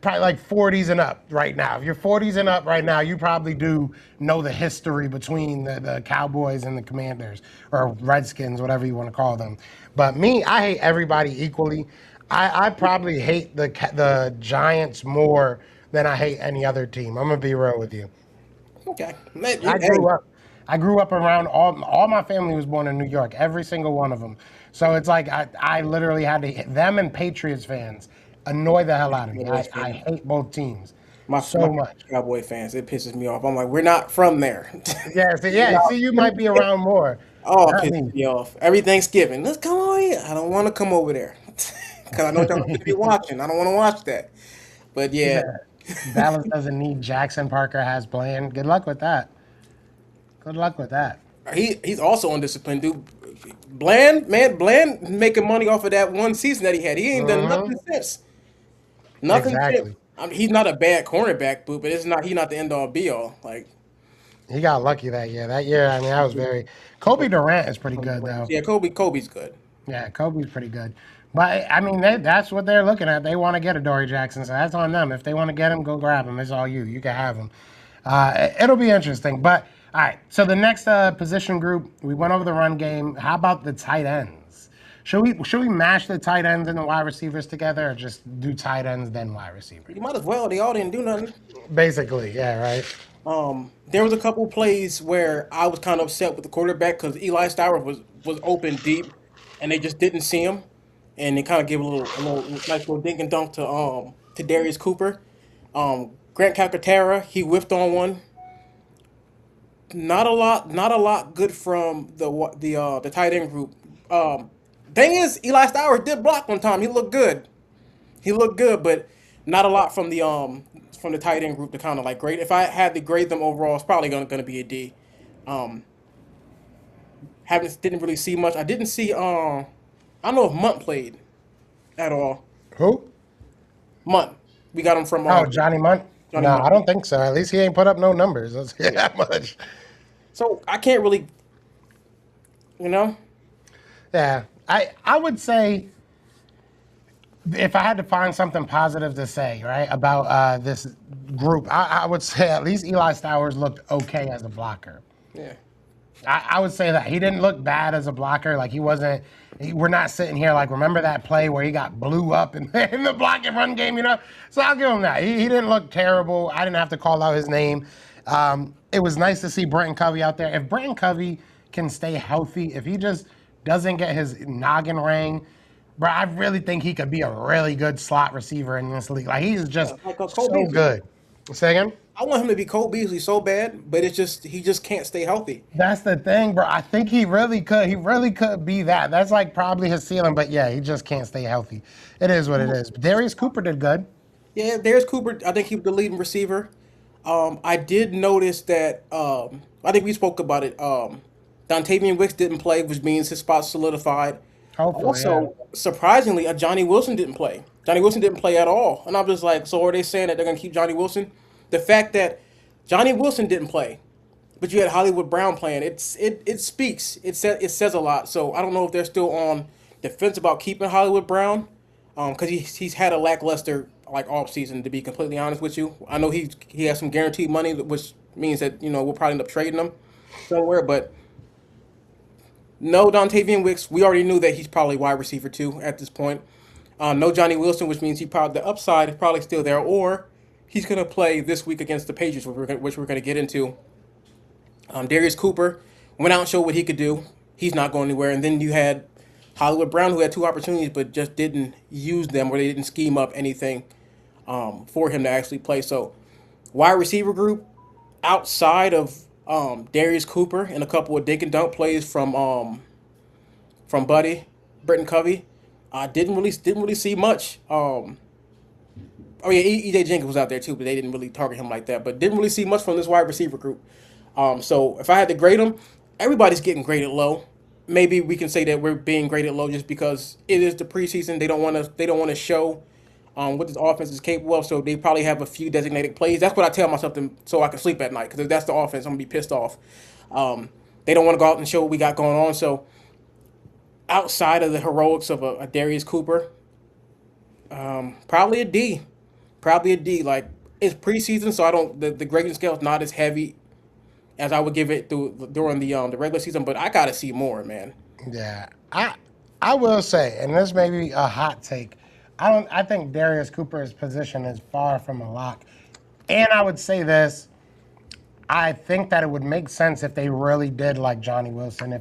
probably like 40s and up right now. If you're 40s and up right now, you probably do know the history between the Cowboys and the Commanders or Redskins, whatever you want to call them. But me, I hate everybody equally. I probably hate the Giants more than I hate any other team. I'm gonna be real with you. okay. Man, I hey, grew up. I grew up around all my family was born in New York, every single one of them. So it's like I literally had to them and Patriots fans annoy the hell out of me. Cowboys I fan. hate both teams My so much. Cowboy fans, it pisses me off. I'm like, we're not from there. Yeah, We're yeah. See, you not- might be around more, Oh, it not pisses me. me off. Every Thanksgiving, let's come on here. I don't want to come over there because I know y'all gonna be watching. I don't want to watch that. But He yeah, said Dallas doesn't need Jackson Parker has planned. Good luck with that. Good luck with that. he's also undisciplined, dude. Bland, man, Bland making money off of that one season that he had. He ain't done Hmm. nothing since. Nothing since. Exactly. I mean, he's not a bad cornerback, but it's not. He's not the end all be all. Like, He got lucky that year. That year, I mean, that was very. Kobe Durant is pretty good though. yeah, Kobe's good. Yeah, Kobe's pretty good. But I mean, that's what they're looking at. They want to get a Dory Jackson, so that's on them. If they want to get him, go grab him. It's all you. You can have him. It'll be interesting. But all right, so the next position group, we went over the run game. How about the tight ends? Should we mash the tight ends and the wide receivers together, or just do tight ends then wide receivers? You might as well. They all didn't do nothing. Basically, yeah, right. There was a couple plays where I was kind of upset with the quarterback because Eli Stowers was open deep, and they just didn't see him, and they kind of gave a little nice little dink and dunk to Darius Cooper. Grant Calcaterra, he whiffed on one. Not a lot good from the tight end group. Thing is, Eli Stowers did block one time. He looked good. He looked good, but not a lot from the tight end group to kind of like grade. If I had to grade them overall, it's probably gonna be a D. Um, haven't didn't really see much. I didn't see I don't know if Munt played at all. Who? Munt, we got him from Oh, Johnny Munt. Johnny No, Munt. I don't think so. At least he ain't put up no numbers. Let's say Yeah. that much. So I can't really, you know. Yeah, I would say if I had to find something positive to say, right, about this group, I would say at least Eli Stowers looked okay as a blocker. Yeah. I would say that he didn't look bad as a blocker. Like he wasn't. We're not sitting here like remember that play where he got blew up in the block and run game, you know. So I'll give him that. He didn't look terrible. I didn't have to call out his name. It was nice to see Brenton Covey out there. If Brenton Covey can stay healthy, if he just doesn't get his noggin rang, bro, I really think he could be a really good slot receiver in this league. Like he's just Like a Cole so Beasley. good. Say again? I want him to be Cole Beasley so bad, but it's just he just can't stay healthy. That's the thing, bro. I think he really could. He really could be that. That's like probably his ceiling, but yeah, he just can't stay healthy. It is what it is. But Darius Cooper did good. Yeah, there's Cooper. I think he was the leading receiver. I did notice that. I think we spoke about it. Dontavian Wicks didn't play, which means his spot's solidified. Hopefully, yeah. Also, surprisingly, Johnny Wilson didn't play. Johnny Wilson didn't play at all, and I'm just like, so are they saying that they're gonna keep Johnny Wilson? The fact that Johnny Wilson didn't play, but you had Hollywood Brown playing, it speaks. It says a lot. So I don't know if they're still on the fence about keeping Hollywood Brown, because he's had a lackluster like off season. To be completely honest with you, I know he has some guaranteed money, which means that we'll probably end up trading him somewhere, but. No Dontavian Wicks. We already knew that he's probably wide receiver two at this point. No Johnny Wilson, which means the upside is probably still there, or he's going to play this week against the Patriots, which we're going to get into. Darius Cooper went out and showed what he could do. He's not going anywhere. And then you had Hollywood Brown, who had two opportunities but just didn't use them, or they didn't scheme up anything for him to actually play. So, wide receiver group outside of Darius Cooper and a couple of dink and dunk plays from Buddy, Britton Covey. I didn't really see much. Oh yeah, EJ Jenkins was out there too, but they didn't really target him like that. But didn't really see much from this wide receiver group. So if I had to grade them, everybody's getting graded low. Maybe we can say that we're being graded low just because it is the preseason. They don't want to. They don't want to show what this offense is capable of. So they probably have a few designated plays. That's what I tell myself so I can sleep at night. Because if that's the offense, I'm gonna be pissed off. They don't want to go out and show what we got going on. So outside of the heroics of a Darius Cooper, probably a D. Probably a D. Like it's preseason, so I don't. The grading scale is not as heavy as I would give it during the regular season. But I gotta see more, man. Yeah, I will say, and this may be a hot take. I think Darius Cooper's position is far from a lock. And I would say this. I think that it would make sense if they really did like Johnny Wilson.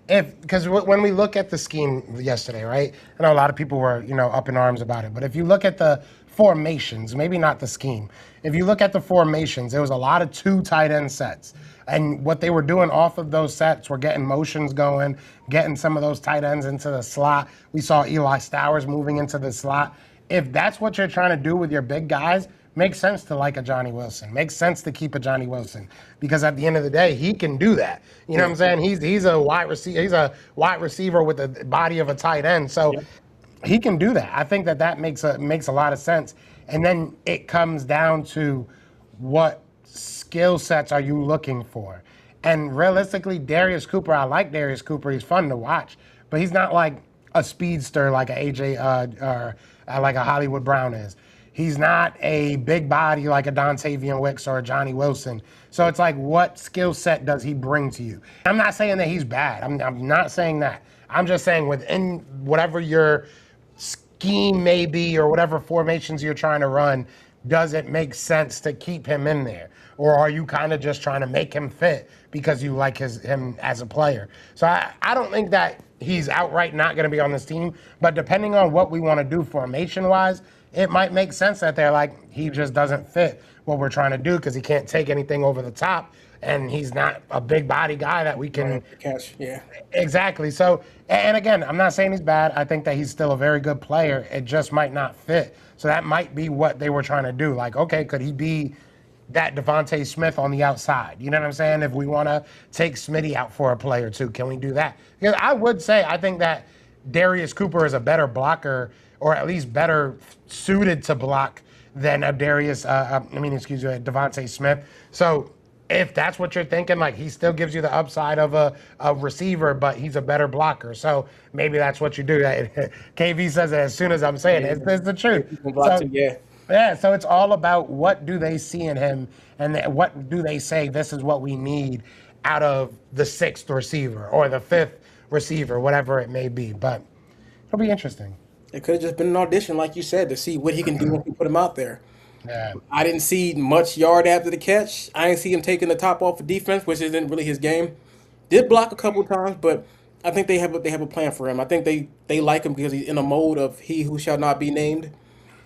Because when we look at the scheme yesterday, right? I know a lot of people were, up in arms about it. But if you look at the formations, maybe not the scheme. If you look at the formations, there was a lot of two tight end sets. And what they were doing off of those sets were getting motions going, getting some of those tight ends into the slot. We saw Eli Stowers moving into the slot. If that's what you're trying to do with your big guys, makes sense to like a Johnny Wilson. Makes sense to keep a Johnny Wilson because at the end of the day, he can do that. You know what I'm saying? He's a wide receiver. He's a wide receiver with the body of a tight end. So he can do that. I think that makes a lot of sense. And then it comes down to what skill sets are you looking for? And realistically, Darius Cooper, I like Darius Cooper. He's fun to watch, but he's not like a speedster like a AJ or like a Hollywood Brown is. He's not a big body like a Dontavian Wicks or a Johnny Wilson. So it's like, what skill set does he bring to you? I'm not saying that he's bad. I'm not saying that. I'm just saying within whatever your scheme may be or whatever formations you're trying to run, does it make sense to keep him in there? Or are you kind of just trying to make him fit because you like him as a player? So I don't think that he's outright not going to be on this team, but depending on what we want to do formation wise, it might make sense that they're like, he just doesn't fit what we're trying to do because he can't take anything over the top and he's not a big body guy that we can Catch, yeah. exactly. So, and again, I'm not saying he's bad. I think that he's still a very good player. It just might not fit. So that might be what they were trying to do. Like, okay, could he be that Devontae Smith on the outside? You know what I'm saying? If we want to take Smitty out for a play or two, can we do that? Because I would say I think that Darius Cooper is a better blocker, or at least better suited to block than a Devontae Smith. So if that's what you're thinking, like he still gives you the upside of a receiver, but he's a better blocker. So maybe that's what you do. KV says it as soon as I'm saying it. It's the truth. So, Yeah. yeah, so it's all about what do they see in him and what do they say this is what we need out of the sixth receiver or the fifth receiver, whatever it may be. But it'll be interesting. It could have just been an audition, like you said, to see what he can do when we put him out there. Yeah. I didn't see much yard after the catch. I didn't see him taking the top off of defense, which isn't really his game. Did block a couple of times, but I think they have a plan for him. I think they like him because he's in a mode of he who shall not be named,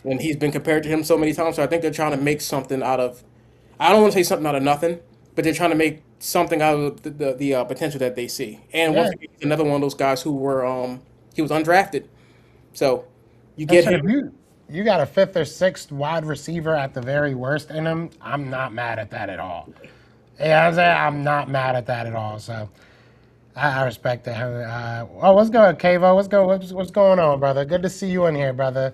and he's been compared to him so many times. So I think they're trying to make something out of. I don't want to say something out of nothing, but they're trying to make something out of the potential that they see. And once Yeah. again, he's another one of those guys who were he was undrafted, so you And get so if him. you got a fifth or sixth wide receiver at the very worst in him, I'm not mad at that at all. Yeah, I'm not mad at that at all. So I respect that. What's going, Kavo? What's going on, brother? Good to see you in here, brother.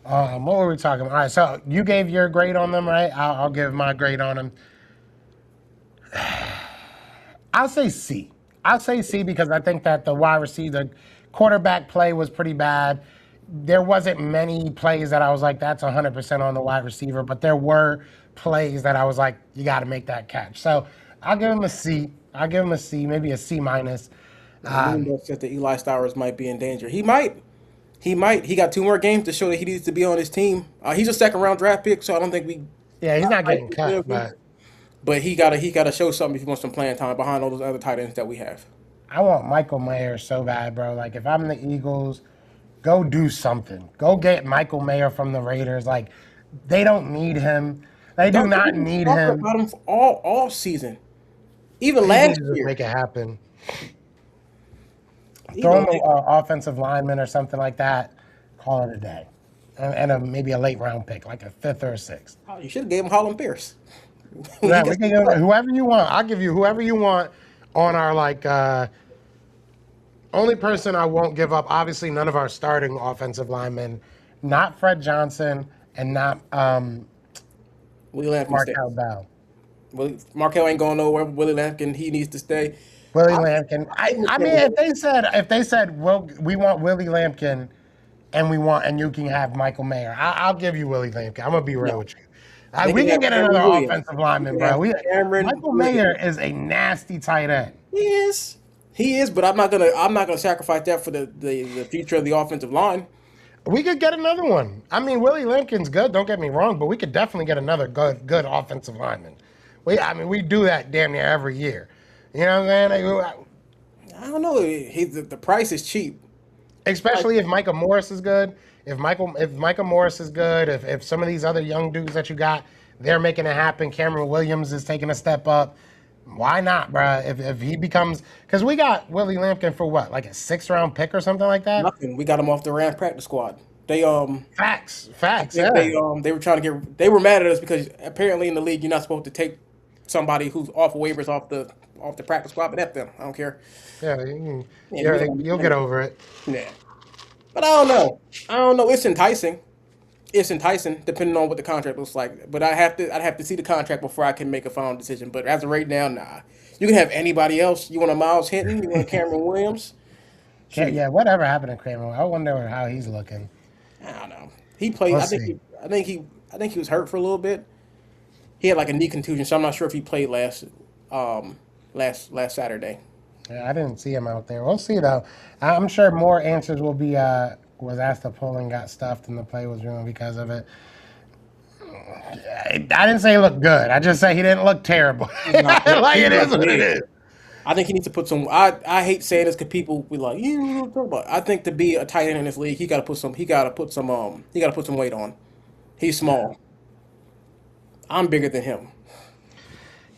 What were we talking about? All right, so you gave your grade on them, right? I'll give my grade on them. I'll say C. I'll say C because I think that the wide receiver, quarterback play was pretty bad. There wasn't many plays that I was like, that's 100% on the wide receiver, but there were plays that I was like, you got to make that catch. So I'll give him a C. I'll give him a C, maybe a C minus. Moonbrook said that Eli Stowers might be in danger. He might. He might. He got two more games to show that he needs to be on his team. He's a second round draft pick, so I don't think we. Yeah, he's not getting Like, cut, but but he gotta show something if he wants some playing time behind all those other tight ends that we have. I want Michael Mayer so bad, bro. Like, if I'm the Eagles, go do something. Go get Michael Mayer from the Raiders. Like, they don't need him. They do not need Talking him. about him for all season, even He needs last to just year. make it happen. Throw Even him an offensive lineman or something like that. Call it a day. And maybe a late round pick, like a fifth or a sixth. you should have gave him Holland Pierce. Yeah, we can give whoever you want. I'll give you whoever you want on our only person I won't give up. Obviously, none of our starting offensive linemen, not Fred Johnson and not Willie Lampkin stay. Markel Bell. Markel ain't going nowhere. Willie Lampkin, he needs to stay. Willie Lampkin. I mean, if they said we want Willie Lampkin and you can have Michael Mayer, I'll give you Willie Lampkin. I'm gonna be real with you. We can get another offensive lineman, bro. Michael Mayer is a nasty tight end. He is, but I'm not gonna sacrifice that for the future of the offensive line. We could get another one. I mean, Willie Lampkin's good. Don't get me wrong, but we could definitely get another good offensive lineman. We do that damn near every year. You know what I'm saying? I don't know. The price is cheap. Especially if Micah Morris is good. If Micah Morris is good, if some of these other young dudes that you got, they're making it happen. Cameron Williams is taking a step up. Why not, bro? If he becomes, because we got Willie Lampkin for what, like a 6th round pick or something like that. Nothing. We got him off the Rams practice squad. They Facts. Yeah. Yeah. They were trying to they were mad at us because apparently in the league you're not supposed to take somebody who's off of waivers off the practice squad, but F them. I don't care. Yeah, you'll get over it. Yeah. But I don't know. It's enticing. It's enticing depending on what the contract looks like. But I'd have to see the contract before I can make a final decision. But as of right now, nah. You can have anybody else. You want a Miles Hinton? You want a Cameron Williams? Yeah, whatever happened to Kramer? I wonder how he's looking. I don't know. He played. We'll I think. see. I think he I think he was hurt for a little bit. He had like a knee contusion, so I'm not sure if he played um last Saturday. Yeah, I didn't see him out there. We'll see though. I'm sure more answers will be was asked to pull and got stuffed and the play was ruined because of it. I didn't say he looked good. I just say he didn't look terrible. He's not great. Like He's it is not what it great. is. I think he needs to put some. I hate saying this because people be like, "You know what I'm talking about." I think to be a tight end in this league, he got to put some. He got to put some. He got to put some weight on. He's small. I'm bigger than him.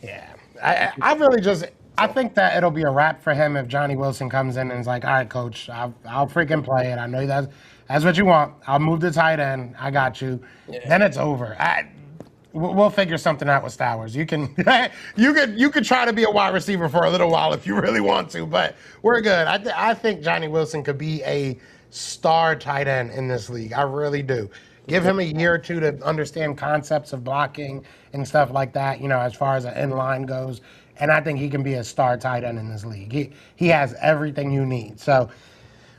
Yeah, I really just I So think that it'll be a wrap for him if Johnny Wilson comes in and is like, all right, coach, I'll freaking play it. I know that's what you want. I'll move to tight end. I got you. yeah, Then it's over. We'll figure something out with Stowers. You can you could try to be a wide receiver for a little while if you really want to, but we're good. I think Johnny Wilson could be a star tight end in this league. I really do. Give him a year or two to understand concepts of blocking and stuff like that. You know, as far as an in line goes, and I think he can be a star tight end in this league. He has everything you need. So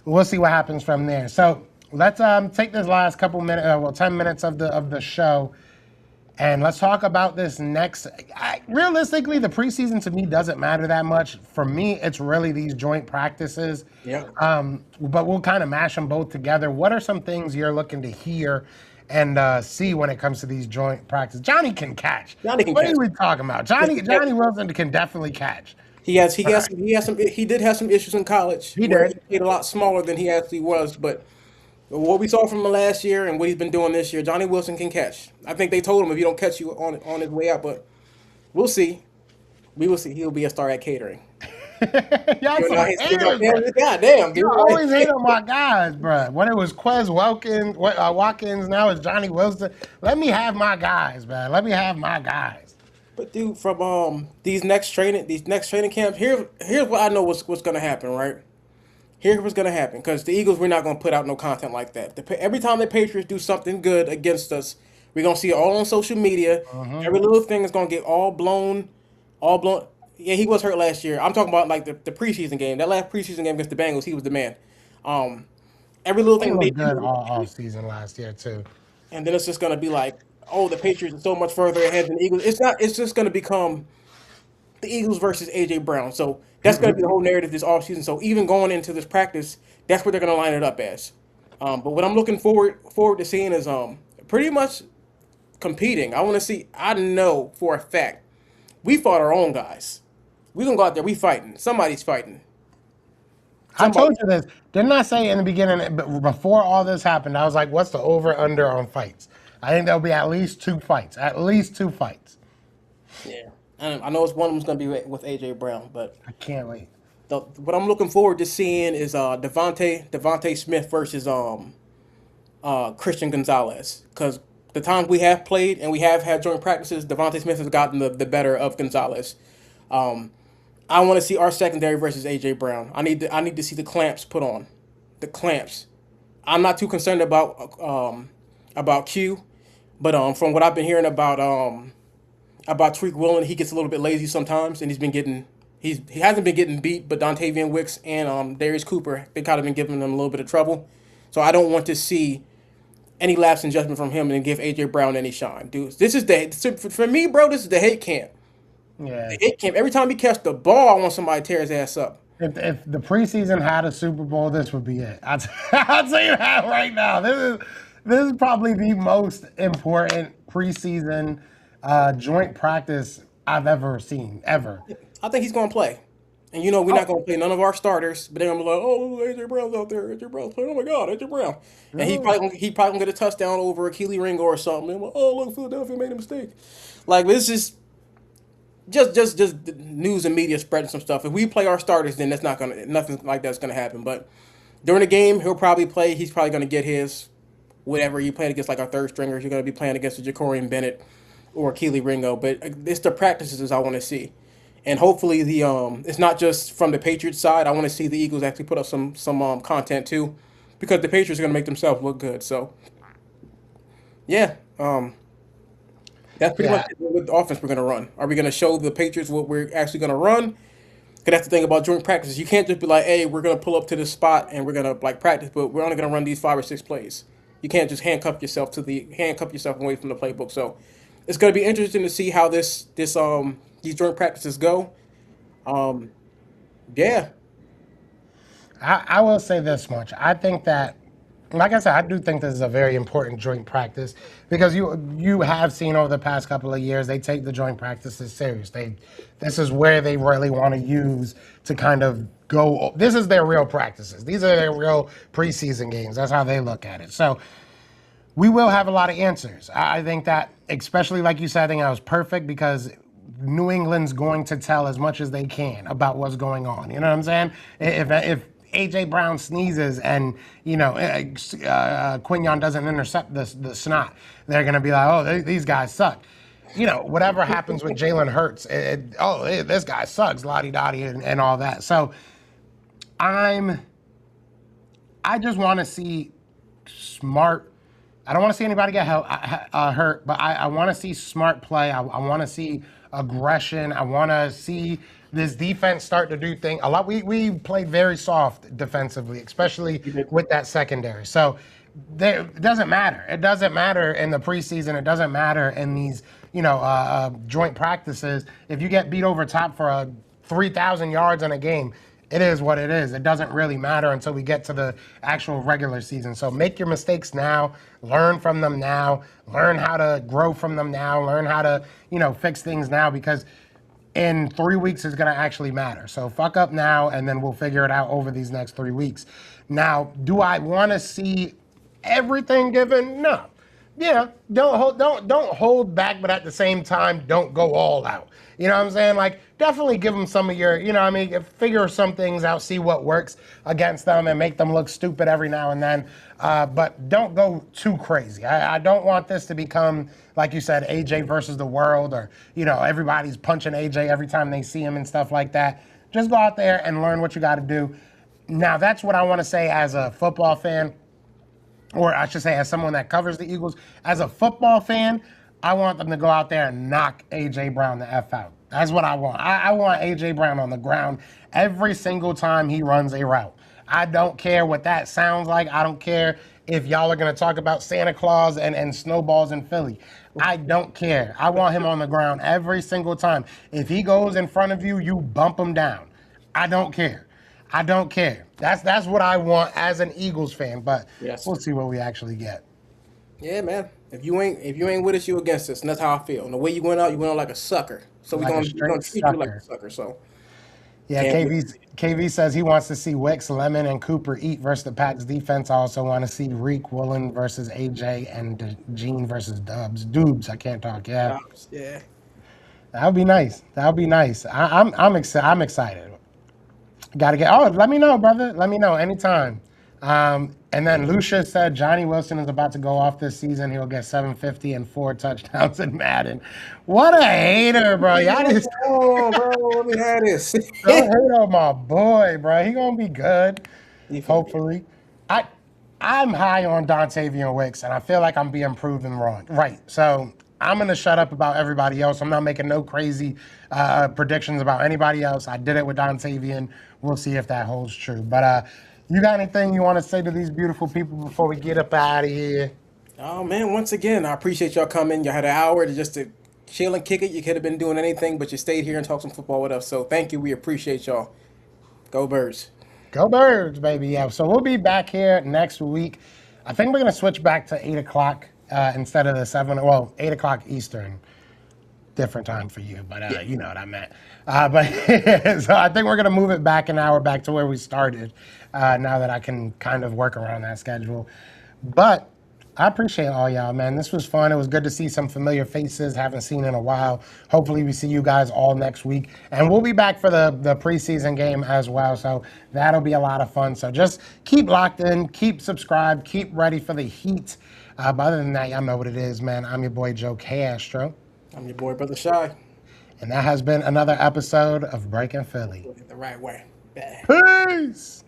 we'll see what happens from there. So let's take this last couple minutes, 10 minutes of the show and let's talk about this next. Realistically, the preseason to me doesn't matter that much. For me, it's really these joint practices. yeah. But we'll kind of mash them both together. What are some things you're looking to hear and see when it comes to these joint practices? Johnny can catch. Johnny can What catch. are we talking about? Johnny Wilson can definitely catch. He did have some issues in college He where he did. played a lot smaller than he actually was, but what we saw from him last year and what he's been doing this year, Johnny Wilson can catch. I think they told him if you don't catch you on his way out, but we'll see. We will see. He'll be a star at catering. Y'all You know, some haters, bro. goddamn, You dude. always hate on my guys, bro. When it was Quez Watkins, now it's Johnny Wilson. Let me have my guys, man. Let me have my guys. But dude, from these next training camps, here's what I know what's gonna happen, right? Here's what's gonna happen because the Eagles we're not gonna put out no content like that. Every time the Patriots do something good against us, we're gonna see it all on social media. Every little thing is gonna get all blown. Yeah, he was hurt last year. I'm talking about like the preseason game. That last preseason game against the Bengals, he was the man. Um, every little He thing they looked good do, all off season last year too. and then it's just gonna be like, oh, the Patriots are so much further ahead than the Eagles. It's not. It's just gonna become the Eagles versus AJ Brown. So that's going to be the whole narrative this offseason. So even going into this practice, that's what they're going to line it up as. But what I'm looking forward to seeing is pretty much competing. I want to see. I know for a fact we fought our own guys. We gonna go out there. We fighting. Somebody's fighting. I Somebody. told you this. Didn't I say in the beginning, but before all this happened, I was like, what's the over under on fights? I think there'll be at least two fights. At least two fights. Yeah. I know it's one of them's going to be with AJ Brown, but I can't wait. what I'm looking forward to seeing is Devontae Smith versus Christian Gonzalez because the times we have played and we have had joint practices, Devontae Smith has gotten the better of Gonzalez. Um, I want to see our secondary versus AJ Brown. I need to see the clamps put on, the clamps. I'm not too concerned about Q, but from what I've been hearing about Tariq Woolen, he gets a little bit lazy sometimes, and he hasn't been getting beat, but Dontavian Wicks and Darius Cooper they kind of been giving him a little bit of trouble. So I don't want to see any lapse in judgment from him and give AJ Brown any shine, dude. This is for me, bro. This is the hate camp. Yeah. The hate camp. Every time he catch the ball, I want somebody to tear his ass up. If the preseason had a Super Bowl, this would be it. I'll tell you that right now. This is probably the most important preseason joint practice I've ever seen, ever. I think he's gonna play. And we're not gonna play none of our starters, but they're gonna be like, "Oh, AJ Brown's out there. AJ Brown's playing. Oh my God, AJ Brown!" And No. he probably gonna get a touchdown over Keely Ringo or something. And I'm like, "Oh, look, Philadelphia made a mistake." Like this is just news and media spreading some stuff. If we play our starters, then that's not gonna nothing like that's gonna happen. But during the game, he'll probably play. He's probably gonna get his whatever. You playing against like our third stringers, you're gonna be playing against the Jacorian Bennett or Keely Ringo. But it's the practices I want to see. And hopefully it's not just from the Patriots side. I want to see the Eagles actually put up some content too, because the Patriots are going to make themselves look good. So yeah, that's pretty much Yeah. what the offense we're going to run. Are we going to show the Patriots what we're actually going to run? Because that's the thing about joint practices. You can't just be like, hey, we're going to pull up to this spot and we're going to like practice, but we're only going to run these 5 or 6 plays. You can't just handcuff yourself away from the playbook. So it's going to be interesting to see how these joint practices go. Um, yeah, I will say this much. I think that, like I said, I do think this is a very important joint practice because you have seen over the past couple of years they take the joint practices serious. This is where they really want to use to kind of go. This is their real practices. These are their real preseason games. That's how they look at it. So we will have a lot of answers. I think that, especially like you said, I think that was perfect because New England's going to tell as much as they can about what's going on. You know what I'm saying? If AJ Brown sneezes and Quinion doesn't intercept the snot, they're going to be like, oh, these guys suck. Whatever happens with Jalen Hurts, this guy sucks, lottie dottie, and all that. So I just want to see smart. I don't want to see anybody get hurt, but I want to see smart play. I want to see aggression. I want to see this defense start to do things. We played very soft defensively, especially with that secondary. So it doesn't matter. It doesn't matter in the preseason. It doesn't matter in these joint practices. If you get beat over top for 3,000 yards in a game, it is what it is. It doesn't really matter until we get to the actual regular season. So make your mistakes now, learn from them now, learn how to grow from them now, learn how to, fix things now because in 3 weeks it's going to actually matter. So fuck up now and then we'll figure it out over these next 3 weeks. Now, do I want to see everything given? No. Yeah, don't hold back, but at the same time, don't go all out. You know what I'm saying? Like, definitely give them some of your, figure some things out, see what works against them, and make them look stupid every now and then. But don't go too crazy. I don't want this to become, like you said, AJ versus the world, or everybody's punching AJ every time they see him and stuff like that. Just go out there and learn what you got to do. Now, that's what I want to say as a football fan. Or I should say, as someone that covers the Eagles, as a football fan, I want them to go out there and knock A.J. Brown the F out. That's what I want. I want A.J. Brown on the ground every single time he runs a route. I don't care what that sounds like. I don't care if y'all are going to talk about Santa Claus and snowballs in Philly. I don't care. I want him on the ground every single time. If he goes in front of you, you bump him down. I don't care. I don't care. That's what I want as an Eagles fan, but Yes. we'll see what we actually get. Yeah, man. If you ain't with us, you against us, and that's how I feel. And the way you went out like a sucker. So Like a we're straight gonna treat you like sucker. a sucker. So Yeah, can't wait. KV says he wants to see Wicks, Lemon, and Cooper eat versus the Pats defense. I also want to see Reek, Woolen versus AJ, and Gene versus Dubs. I can't talk. Yeah, Yeah. that would be nice. That would be nice. I'm excited. I'm excited. Got to get. Oh, let me know, brother. Let me know anytime. And then Lucia said Johnny Wilson is about to go off this season. He'll get 750 and 4 touchdowns in Madden. What a hater, bro. Y'all just Oh, bro, let me have this. don't hate on my boy, bro. He gonna be good, You finna be- hopefully. I I'm high on Dontavian Wicks, and I feel like I'm being proven wrong. Right. So I'm gonna shut up about everybody else. I'm not making no crazy predictions about anybody else. I did it with Dontavian. We'll see if that holds true. But you got anything you want to say to these beautiful people before we get up out of here? Oh man, once again, I appreciate y'all coming. You had an hour to chill and kick it. You could have been doing anything, but you stayed here and talked some football with us. So thank you. We appreciate y'all. Go Birds. Go Birds, baby. Yeah. So we'll be back here next week. I think we're gonna switch back to 8 o'clock instead of the 7. Well, 8 o'clock Eastern. Different time for you, but you know what I meant. But so I think we're gonna move it back an hour back to where we started. Now that I can kind of work around that schedule, but I appreciate all y'all, man. This was fun. It was good to see some familiar faces haven't seen in a while. Hopefully, we see you guys all next week, and we'll be back for the preseason game as well. So that'll be a lot of fun. So just keep locked in, keep subscribed, keep ready for the heat. But other than that, y'all know what it is, man. I'm your boy Joe Castro. I'm your boy, Brother Shy. And that has been another episode of Breaking Philly. The right way. Bad. Peace.